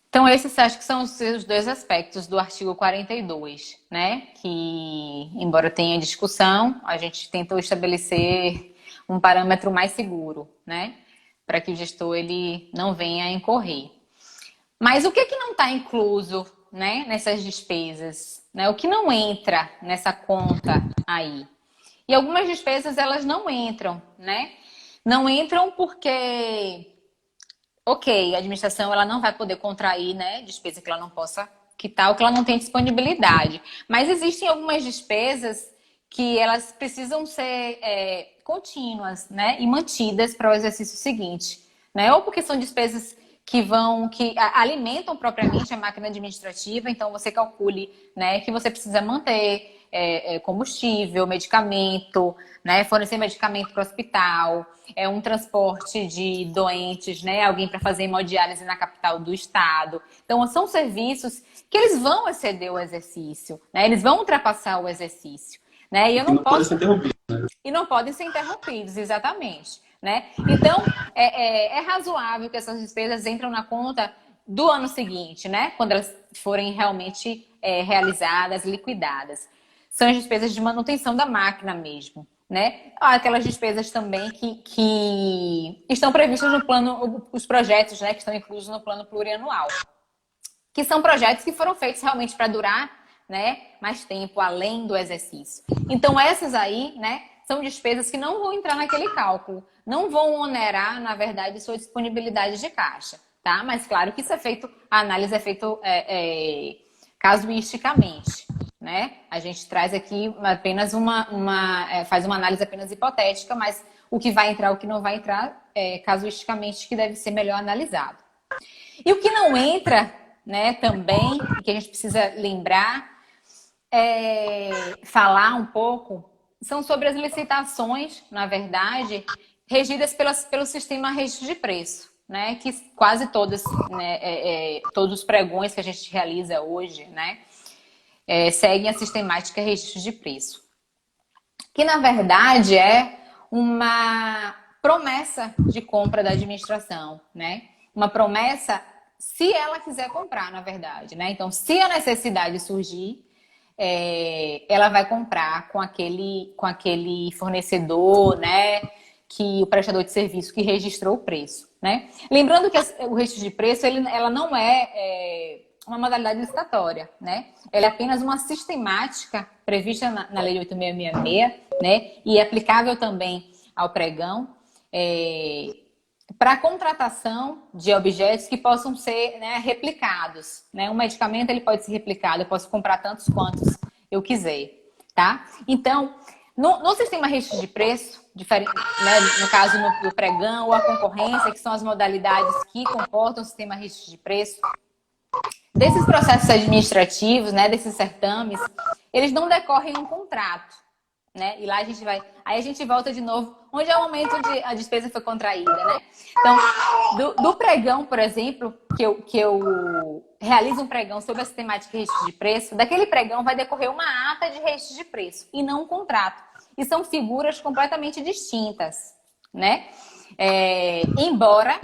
B: Então, esses acho que são os dois aspectos do artigo 42, né? Que, embora tenha discussão, a gente tentou estabelecer um parâmetro mais seguro, né? Para que o gestor ele não venha a incorrer. Mas o que não está incluso, né, nessas despesas? Né? O que não entra nessa conta aí? E algumas despesas elas não entram, né? Não entram porque, ok, a administração ela não vai poder contrair, né, despesa que ela não possa quitar ou que ela não tem disponibilidade. Mas existem algumas despesas que elas precisam ser contínuas, né, e mantidas para o exercício seguinte, né? Ou porque são despesas que alimentam propriamente a máquina administrativa, então você calcule, né, que você precisa manter combustível, medicamento, né, fornecer medicamento para o hospital, um transporte de doentes, né, alguém para fazer hemodiálise na capital do estado. Então, são serviços que eles vão exceder o exercício, né, eles vão ultrapassar o exercício. Né, e eu
A: E
B: não
A: não pode
B: posso...
A: ser interrompido.
B: E não podem ser interrompidos, exatamente. Né? Então, é razoável que essas despesas entram na conta do ano seguinte, né? Quando elas forem realmente realizadas, liquidadas. São as despesas de manutenção da máquina mesmo. Né? Há aquelas despesas também que estão previstas no plano, os projetos, né, que estão inclusos no plano plurianual. que são projetos que foram feitos realmente para durar, né, mais tempo além do exercício. Então essas aí, né, são despesas que não vão entrar naquele cálculo, não vão onerar, na verdade, sua disponibilidade de caixa, tá? Mas claro que isso é feito, a análise é feita casuisticamente, né? A gente traz aqui apenas faz uma análise apenas hipotética, mas o que vai entrar, o que não vai entrar, casuisticamente, que deve ser melhor analisado. E o que não entra, né, também, que a gente precisa lembrar, falar um pouco, são sobre as licitações, na verdade, regidas pelo sistema registro de preço, né, que quase todas, né, todos os pregões que a gente realiza hoje, né, seguem a sistemática registro de preço, que na verdade é uma promessa de compra da administração, né, uma promessa se ela quiser comprar, na verdade, né, então se a necessidade surgir, ela vai comprar com aquele fornecedor, né, que o prestador de serviço que registrou o preço, né? Lembrando que o registro de preço, ela não é uma modalidade licitatória, né? Ela é apenas uma sistemática prevista na Lei 8.666, né? E é aplicável também ao pregão, para contratação de objetos que possam ser, né, replicados, né? Um medicamento ele pode ser replicado, eu posso comprar tantos quantos eu quiser, tá? Então, no sistema registro de preço, né, no caso do pregão ou a concorrência, que são as modalidades que comportam o sistema registro de preço, desses processos administrativos, né, desses certames, eles não decorrem um contrato, né? E lá aí a gente volta de novo, onde é o momento onde a despesa foi contraída, né? Então, do pregão, por exemplo, que eu realizo um pregão sobre a sistemática de registro de preço, daquele pregão vai decorrer uma ata de registro de preço e não um contrato. E são figuras completamente distintas, né? Embora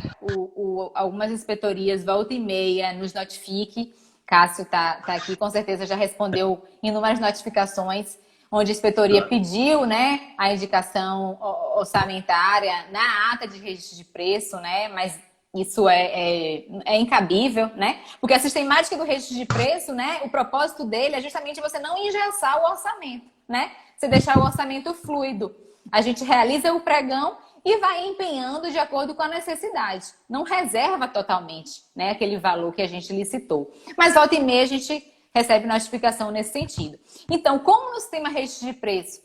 B: algumas inspetorias volta e meia nos notifique, Cássio tá aqui, com certeza já respondeu inúmeras notificações, onde a inspetoria pediu, né, a indicação orçamentária na ata de registro de preço, né, mas isso é incabível, né, porque a sistemática do registro de preço, né, o propósito dele é justamente você não engessar o orçamento, né, você deixar o orçamento fluido. A gente realiza o pregão e vai empenhando de acordo com a necessidade. Não reserva totalmente, né, aquele valor que a gente licitou. Mas volta e meia a gente recebe notificação nesse sentido. Então, como no sistema registro de preço,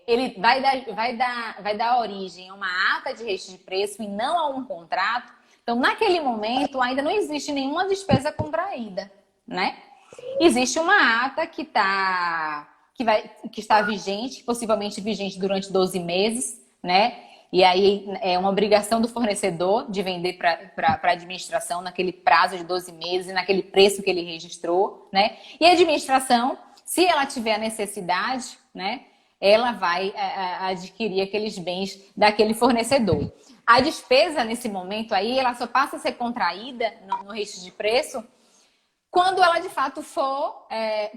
B: ele vai dar origem a uma ata de registro de preço e não a um contrato, então naquele momento ainda não existe nenhuma despesa contraída, né? Existe uma ata que está vigente, possivelmente vigente durante 12 meses, né? E aí é uma obrigação do fornecedor de vender para a administração naquele prazo de 12 meses, naquele preço que ele registrou, né? E a administração, se ela tiver a necessidade, né, ela vai adquirir aqueles bens daquele fornecedor. A despesa, nesse momento aí, ela só passa a ser contraída no registro de preço quando ela, de fato,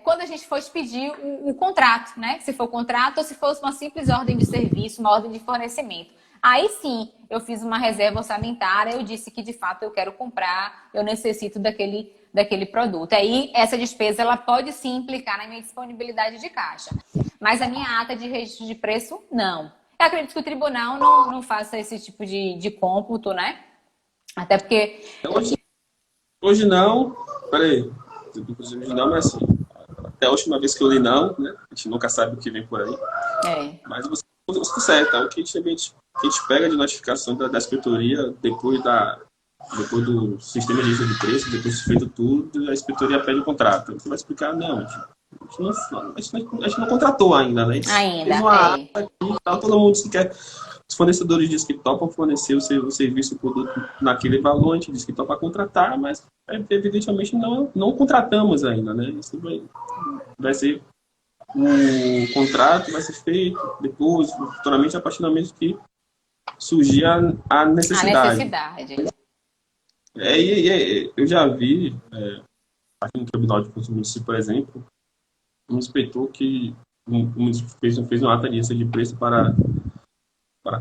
B: quando a gente for expedir o contrato, né? Se for contrato ou se fosse uma simples ordem de serviço, uma ordem de fornecimento. Aí sim, eu fiz uma reserva orçamentária, eu disse que, de fato, eu quero comprar, eu necessito daquele produto. Aí, essa despesa, ela pode sim implicar na minha disponibilidade de caixa. Mas a minha ata de registro de preço, não. Eu acredito que o tribunal não faça esse tipo de cômputo, né? Até porque...
A: Hoje não, peraí, inclusive hoje não, mas assim, até a última vez que eu li não, né? A gente nunca sabe o que vem por aí. Mas você está certo, o que a gente pega de notificação da inspetoria depois do sistema de registro de preço, depois de feito tudo, a inspetoria pede o contrato. Você vai explicar, não, a gente não contratou ainda, né?
B: Ainda,
A: uma ata aqui, todo mundo disse que quer. Os fornecedores dizem que topam fornecer o serviço, o produto naquele valor, a gente diz que topa contratar, mas evidentemente não contratamos ainda, né? Isso vai ser um contrato, vai ser feito depois, futuramente, a partir do momento que surgir a necessidade. Eu já vi, aqui no Tribunal de Contas Municipal, por exemplo, um inspetor que fez uma ata de preço para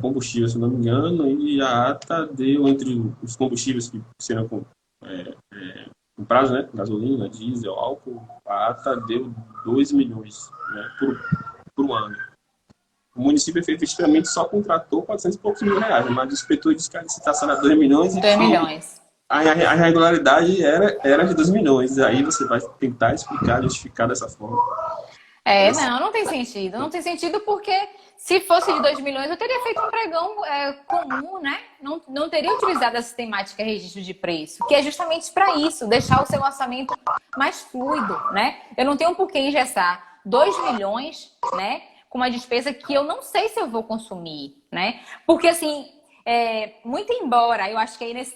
A: combustível, se não me engano, e a ata deu entre os combustíveis que serão no prazo, né? Gasolina, diesel, álcool, a ata deu 2 milhões, né, por ano. O município efetivamente só contratou 400 e poucos mil reais, mas o inspetor disse que a licitação era 2 milhões e
B: 2
A: que
B: milhões.
A: a irregularidade era de 2 milhões. Aí você vai tentar explicar, justificar dessa forma.
B: Não tem sentido. Não tem sentido porque se fosse de 2 milhões, eu teria feito um pregão comum, né? Não teria utilizado a sistemática registro de preço, que é justamente para isso, deixar o seu orçamento mais fluido, né? Eu não tenho por que engessar 2 milhões, né? Com uma despesa que eu não sei se eu vou consumir, né? Porque assim, muito embora, eu acho que aí nesse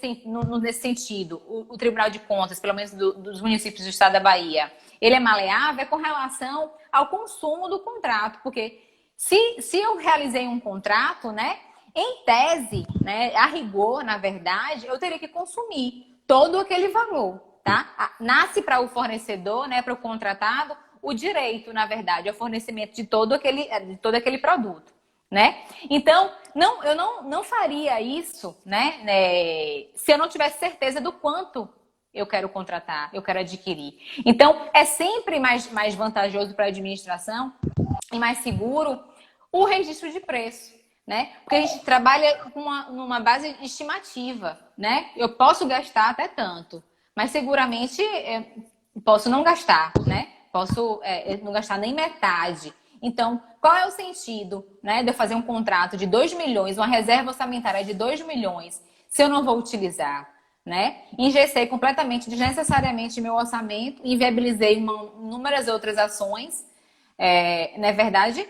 B: sentido, o Tribunal de Contas, pelo menos dos municípios do estado da Bahia, ele é maleável com relação ao consumo do contrato, porque se eu realizei um contrato, né, em tese, né, a rigor, na verdade, eu teria que consumir todo aquele valor, tá? Nasce para o fornecedor, né, para o contratado, o direito, na verdade, ao fornecimento de todo aquele produto, né? Então, eu não faria isso, né, se eu não tivesse certeza do quanto eu quero contratar, eu quero adquirir. Então, é sempre mais vantajoso para a administração e mais seguro o registro de preço, né? Porque a gente trabalha numa base estimativa, né? Eu posso gastar até tanto, mas seguramente posso não gastar, né? Posso não gastar nem metade. Então, qual é o sentido, né, de eu fazer um contrato de 2 milhões, uma reserva orçamentária de 2 milhões, se eu não vou utilizar? Né? Engessei completamente, desnecessariamente meu orçamento, inviabilizei inúmeras outras ações, não é verdade?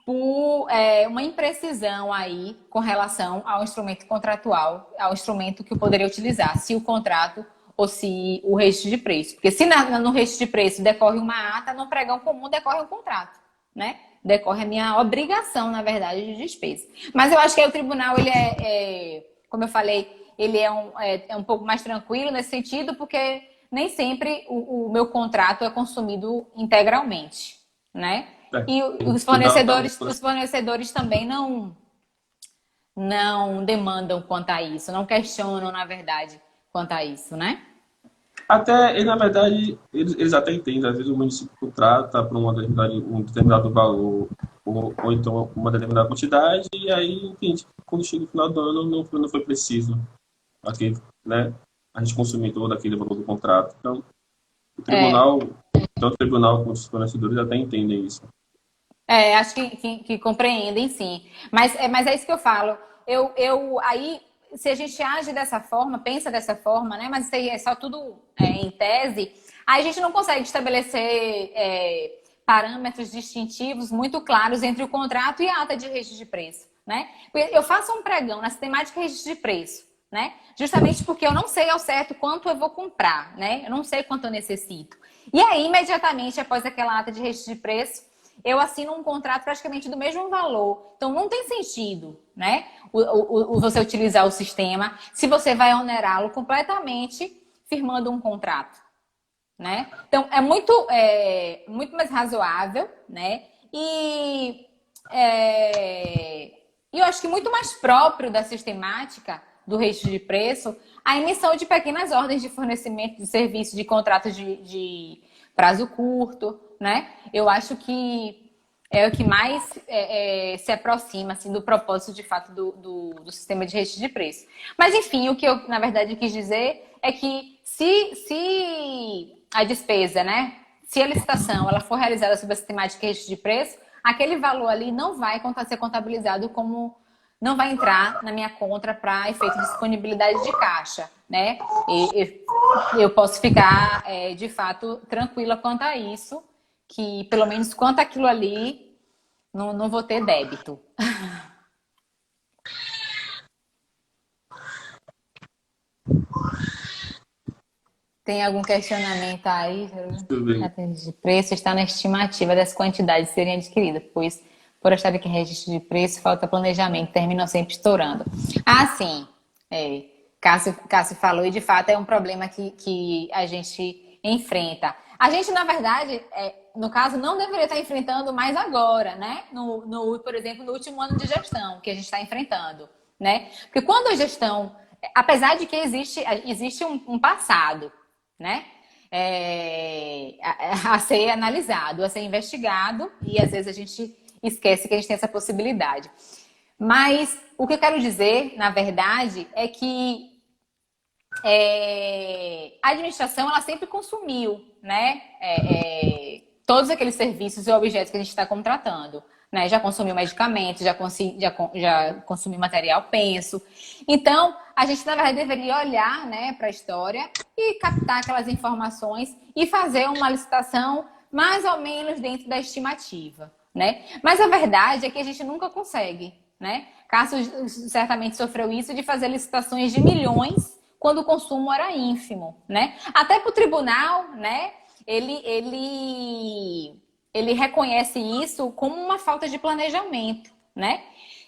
B: Por uma imprecisão aí com relação ao instrumento contratual, ao instrumento que eu poderia utilizar, se o contrato ou se o registro de preço. Porque se no registro de preço decorre uma ata, no pregão comum decorre um contrato, né? Decorre a minha obrigação, na verdade, de despesa. Mas eu acho que aí o tribunal, ele como eu falei, ele é um pouco mais tranquilo nesse sentido, porque nem sempre o meu contrato é consumido integralmente, né? E os fornecedores também não demandam quanto a isso, não questionam, na verdade, quanto a isso, né?
A: Até, na verdade, eles até entendem. Às vezes o município contrata para um determinado valor ou então uma determinada quantidade e aí, entende, quando chega no final do ano não foi preciso aquele, né, a gente consumir todo aquele valor do contrato. Então, tanto o tribunal quanto os fornecedores até entendem isso.
B: Acho que compreendem, sim. Mas é isso que eu falo. Aí, se a gente age dessa forma, pensa dessa forma, né? Mas isso aí é só tudo em tese, aí a gente não consegue estabelecer parâmetros distintivos muito claros entre o contrato e a ata de registro de preço, né? Eu faço um pregão na sistemática registro de preço, né? Justamente porque eu não sei ao certo quanto eu vou comprar, né? Eu não sei quanto eu necessito. E aí, imediatamente após aquela ata de registro de preço, eu assino um contrato praticamente do mesmo valor. Então, não tem sentido, né? Você utilizar o sistema se você vai onerá-lo completamente firmando um contrato, né? Então, é muito mais razoável, né? E eu acho que muito mais próprio da sistemática do registro de preço a emissão de pequenas ordens de fornecimento de serviço de contrato de prazo curto, né? Eu acho que é o que mais se aproxima assim, do propósito, de fato, do sistema de registro de preço. Mas, enfim, o que eu, na verdade, quis dizer é que se a despesa, né? Se a licitação ela for realizada sob a sistemática de registro de preço, aquele valor ali não vai ser contabilizado como... não vai entrar na minha conta para efeito de disponibilidade de caixa, né? Eu posso ficar, de fato, tranquila quanto a isso, que pelo menos quanto aquilo ali, não vou ter débito. Tem algum questionamento aí? A de preço está na estimativa das quantidades que seriam adquiridas, pois, por estar aqui em registro de preço, falta planejamento, terminam sempre estourando. Ah, sim. Cássio falou, e de fato é um problema que a gente enfrenta. A gente, na verdade, no caso, não deveria estar enfrentando mais agora, né? Por exemplo, no último ano de gestão que a gente está enfrentando, né? Porque quando a gestão apesar de que existe um passado, né? A ser analisado, a ser investigado, e às vezes a gente esquece que a gente tem essa possibilidade. Mas o que eu quero dizer, na verdade, é que a administração ela sempre consumiu, né? Todos aqueles serviços e objetos que a gente está contratando. Né? Já consumiu medicamentos, já consumiu material penso. Então, a gente, na verdade, deveria olhar, né, para a história e captar aquelas informações e fazer uma licitação mais ou menos dentro da estimativa. Né? Mas a verdade é que a gente nunca consegue. Né? Cássio certamente sofreu isso de fazer licitações de milhões quando o consumo era ínfimo. Né? Até para o tribunal, né, ele reconhece isso como uma falta de planejamento, né?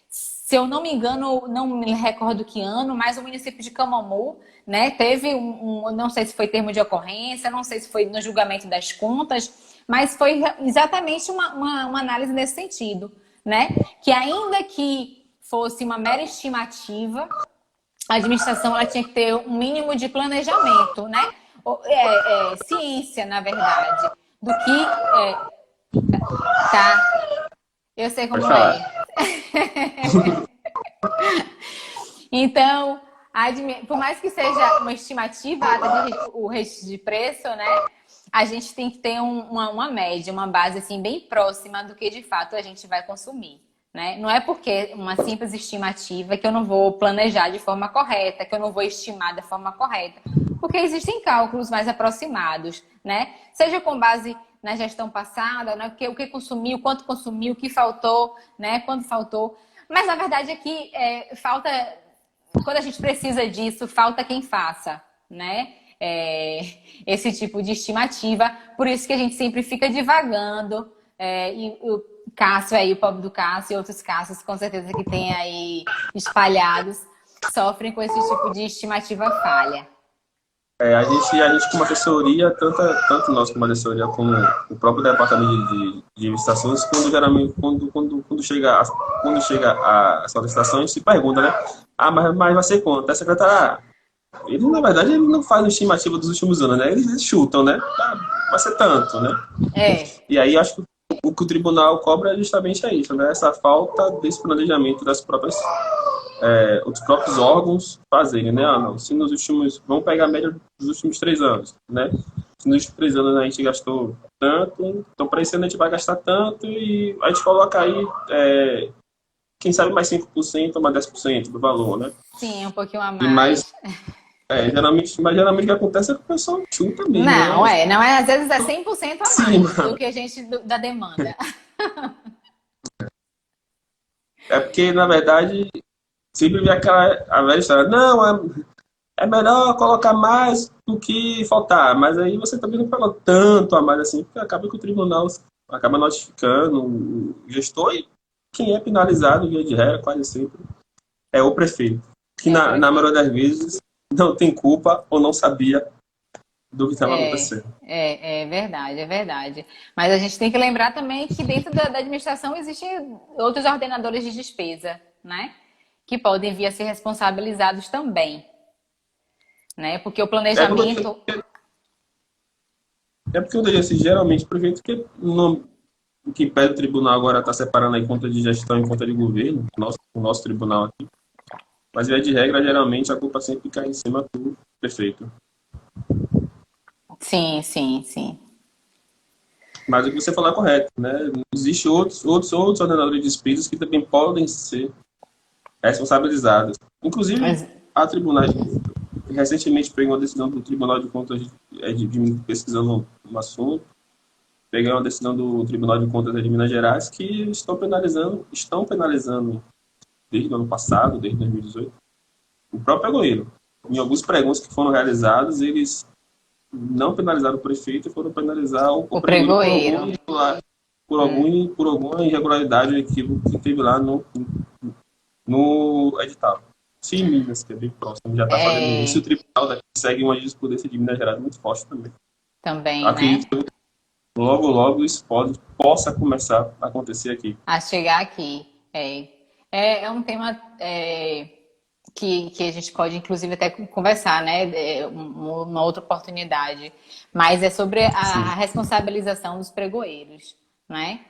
B: Se eu não me engano, não me recordo que ano, mas o município de Camamu, né, teve não sei se foi termo de ocorrência, não sei se foi no julgamento das contas, mas foi exatamente uma análise nesse sentido, né? Que ainda que fosse uma mera estimativa, a administração ela tinha que ter um mínimo de planejamento, né? Ciência, na verdade, do que tá. Eu sei como é. Então, por mais que seja uma estimativa, o registro de preço, né? A gente tem que ter uma média, uma base assim bem próxima do que de fato a gente vai consumir. Né? Não é porque uma simples estimativa que eu não vou planejar de forma correta, que eu não vou estimar da forma correta. Porque existem cálculos mais aproximados, né? Seja com base na gestão passada, né? O que consumiu, quanto consumiu, o que faltou, né? Quando faltou. Mas a verdade é que falta, quando a gente precisa disso, falta quem faça, né? Esse tipo de estimativa. Por isso que a gente sempre fica divagando. E o Cássio aí, o pobre do Cássio e outros Cássios, com certeza que tem aí espalhados, sofrem com esse tipo de estimativa falha.
A: A gente como assessoria, tanto nós como assessoria, como o próprio departamento de licitações, quando chega a solicitação, a gente se pergunta, né? Mas vai ser quanto? A secretária, ele, na verdade, ele não faz a estimativa dos últimos anos, né? Eles chutam, né? Vai ser tanto, né? E aí, acho que o que o tribunal cobra é justamente isso, né? Essa falta desse planejamento das próprias os próprios órgãos fazerem, né? Não, se nos últimos... Vamos pegar a média dos últimos 3 anos, né? Se nos últimos 3 anos a gente gastou tanto, então para esse ano a gente vai gastar tanto e a gente coloca aí, quem sabe mais 5% ou mais 10% do valor, né?
B: Sim, um pouquinho a mais.
A: Geralmente o que acontece é que o pessoal chuta mesmo.
B: Não, né? Às vezes é 100% a mais do que a gente da demanda.
A: É porque, na verdade, sempre vem a velha história. Não, é melhor colocar mais do que faltar. Mas aí você também não falou tanto a mais assim, porque acaba que o tribunal acaba notificando o gestor e quem é penalizado, via de regra, quase sempre, é o prefeito. Que na maioria das vezes não tem culpa ou não sabia do que estava acontecendo.
B: É verdade, é verdade. Mas a gente tem que lembrar também que dentro da administração existem outros ordenadores de despesa, né? Que podem vir a ser responsabilizados também. Né? Porque o planejamento...
A: porque eu disse, geralmente, o prefeito o que impede o tribunal agora está separando aí conta de gestão e conta de governo, o nosso tribunal aqui. Mas, via de regra, geralmente a culpa sempre cai em cima do prefeito.
B: Sim.
A: Mas o que você falou é correto, né? Existem outros ordenadores de despesas que também podem ser responsabilizados. Inclusive, a tribunais recentemente peguei uma decisão do Tribunal de Contas, pesquisando um assunto, peguei uma decisão do Tribunal de Contas de Minas Gerais que estão penalizando desde o ano passado, desde 2018, o próprio Agüero. Em alguns pregões que foram realizados, eles não penalizaram o prefeito e foram penalizar o pregoeiro por alguma irregularidade ou equívoco que teve lá no edital. Sim, Minas, que é bem próximo, já está fazendo isso. O tribunal daqui segue uma jurisprudência de Minas Gerais muito forte também.
B: Também,
A: acredito,
B: né?
A: Logo isso possa começar a acontecer aqui.
B: A chegar aqui. É um tema que a gente pode, inclusive, até conversar, né? Uma outra oportunidade. Mas é sobre a
A: Sim.
B: responsabilização dos pregoeiros, né?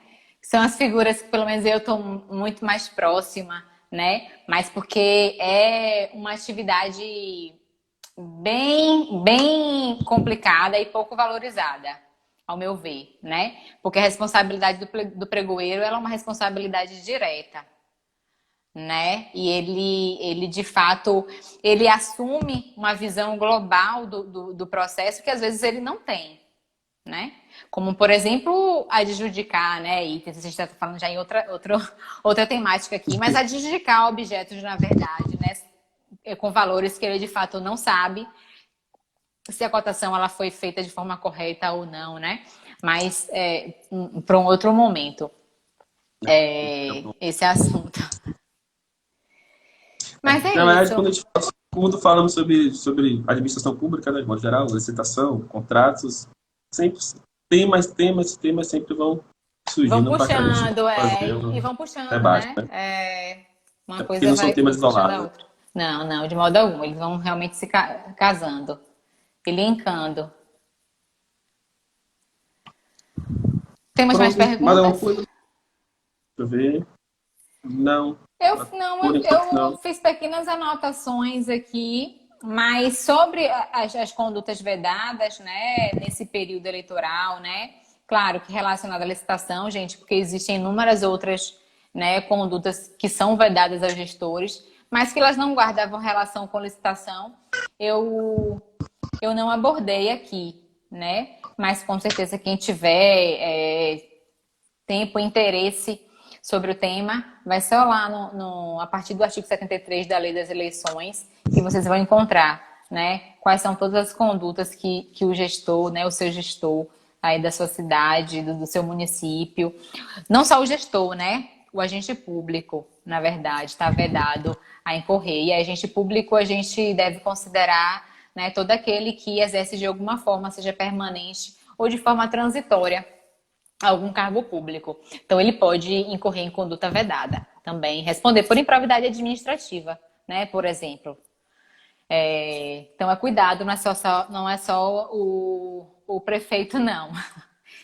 B: São as figuras que, pelo menos, eu estou muito mais próxima, né? Mas porque é uma atividade bem complicada e pouco valorizada, ao meu ver, né? Porque a responsabilidade do pregoeiro, ela é uma responsabilidade direta, né? E ele de fato, ele assume uma visão global do processo que às vezes ele não tem, né? Como, por exemplo, adjudicar, né? E a gente está falando já em outra temática aqui, mas adjudicar objetos, na verdade, né? Com valores que ele de fato não sabe se a cotação ela foi feita de forma correta ou não, né? Mas para um outro momento, esse assunto. Mas é
A: Na verdade,
B: isso.
A: quando falamos sobre administração pública, né, de modo geral, licitação, contratos, sempre temas sempre vão
B: Vão
A: surgindo para que a gente
B: puxando,
A: fazer
B: e
A: um
B: vão puxando,
A: debate,
B: né?
A: né?
B: Uma
A: É porque
B: coisa
A: não são
B: vai
A: temas
B: puxando a
A: isolados.
B: outra. Não, não, de modo algum. Eles vão realmente se casando e linkando. Temos mais
A: Pronto, mais alguma
B: perguntas?
A: coisa? Deixa eu ver. Não,
B: Não,
A: por enquanto
B: eu
A: não.
B: fiz pequenas anotações aqui, mas sobre as condutas vedadas, né, nesse período eleitoral, né? Claro que relacionada à licitação, gente, porque existem inúmeras outras, né, condutas que são vedadas aos gestores, mas que elas não guardavam relação com licitação, eu, eu não abordei aqui, né? Mas com certeza quem tiver tempo, interesse sobre o tema, vai só lá a partir do artigo 73 da Lei das Eleições, que vocês vão encontrar, né, quais são todas as condutas que o gestor, né, o seu gestor aí da sua cidade, do seu município, não só o gestor, né, o agente público, na verdade, está vedado a incorrer. E agente público a gente deve considerar, né, todo aquele que exerce de alguma forma, seja permanente ou de forma transitória, algum cargo público. Então, ele pode incorrer em conduta vedada também, responder por improvidade administrativa, né? Por exemplo. Então, cuidado, não é só o prefeito, não.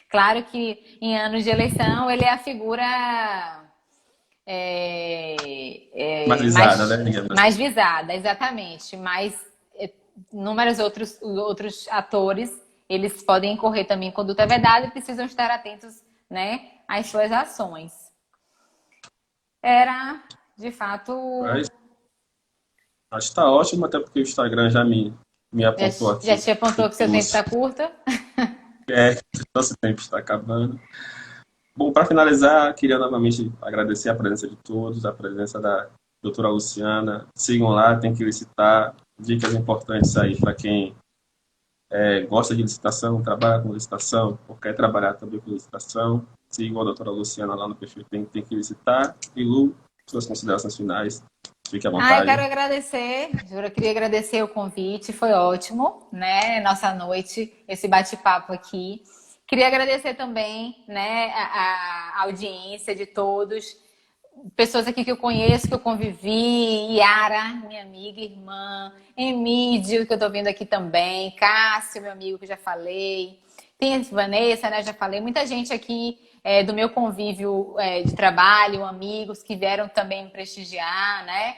B: Claro que em anos de eleição ele é a figura
A: Mais visada, né? Digamos assim.
B: mais visada, exatamente. Mas inúmeros outros atores, eles podem incorrer também em conduta vedada e precisam estar atentos, né, às suas ações. Era, de fato,
A: Mas acho que está ótimo, até porque o Instagram me apontou
B: já
A: aqui
B: te apontou
A: que
B: que seu tempo
A: temos.
B: está curto.
A: É, nosso tempo está acabando. Bom, para finalizar, queria novamente agradecer a presença de todos, a presença da doutora Luciana. Sigam lá, tem que licitar. Dicas importantes aí para quem gosta de licitação, trabalha com licitação, ou quer trabalhar também com licitação. Sigam a doutora Luciana lá no perfil tem que licitar. E Lu, suas considerações finais. Fique à
B: Eu quero
A: vontade.
B: agradecer, eu queria agradecer o convite, foi ótimo, né? Nossa noite, esse bate-papo aqui. Queria agradecer também, né, a audiência de todos, pessoas aqui que eu conheço, que eu convivi, Yara, minha amiga, irmã, Emílio, que eu tô vendo aqui também, Cássio, meu amigo, que eu já falei, tem a Vanessa, né, já falei, muita gente aqui do meu convívio de trabalho, amigos que vieram também me prestigiar, né?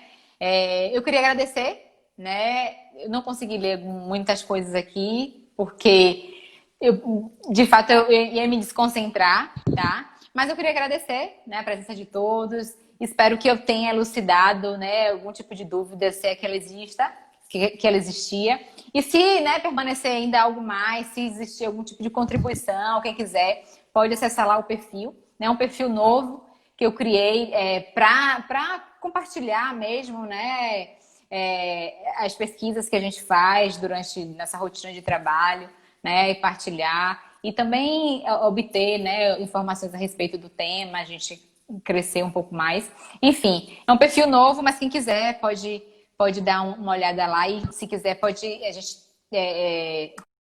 B: Eu queria agradecer, né? Eu não consegui ler muitas coisas aqui, porque de fato, eu ia me desconcentrar, tá? Mas eu queria agradecer, né, a presença de todos. Espero que eu tenha elucidado, né, algum tipo de dúvida, se é que ela exista, que ela existia. E se, né, permanecer ainda algo mais, se existir algum tipo de contribuição, quem quiser, pode acessar lá o perfil, né, um perfil novo que eu criei para compartilhar mesmo, né, as pesquisas que a gente faz durante nessa rotina de trabalho, né, e partilhar e também obter, né, informações a respeito do tema, a gente crescer um pouco mais. Enfim, é um perfil novo, mas quem quiser pode dar uma olhada lá e se quiser pode a gente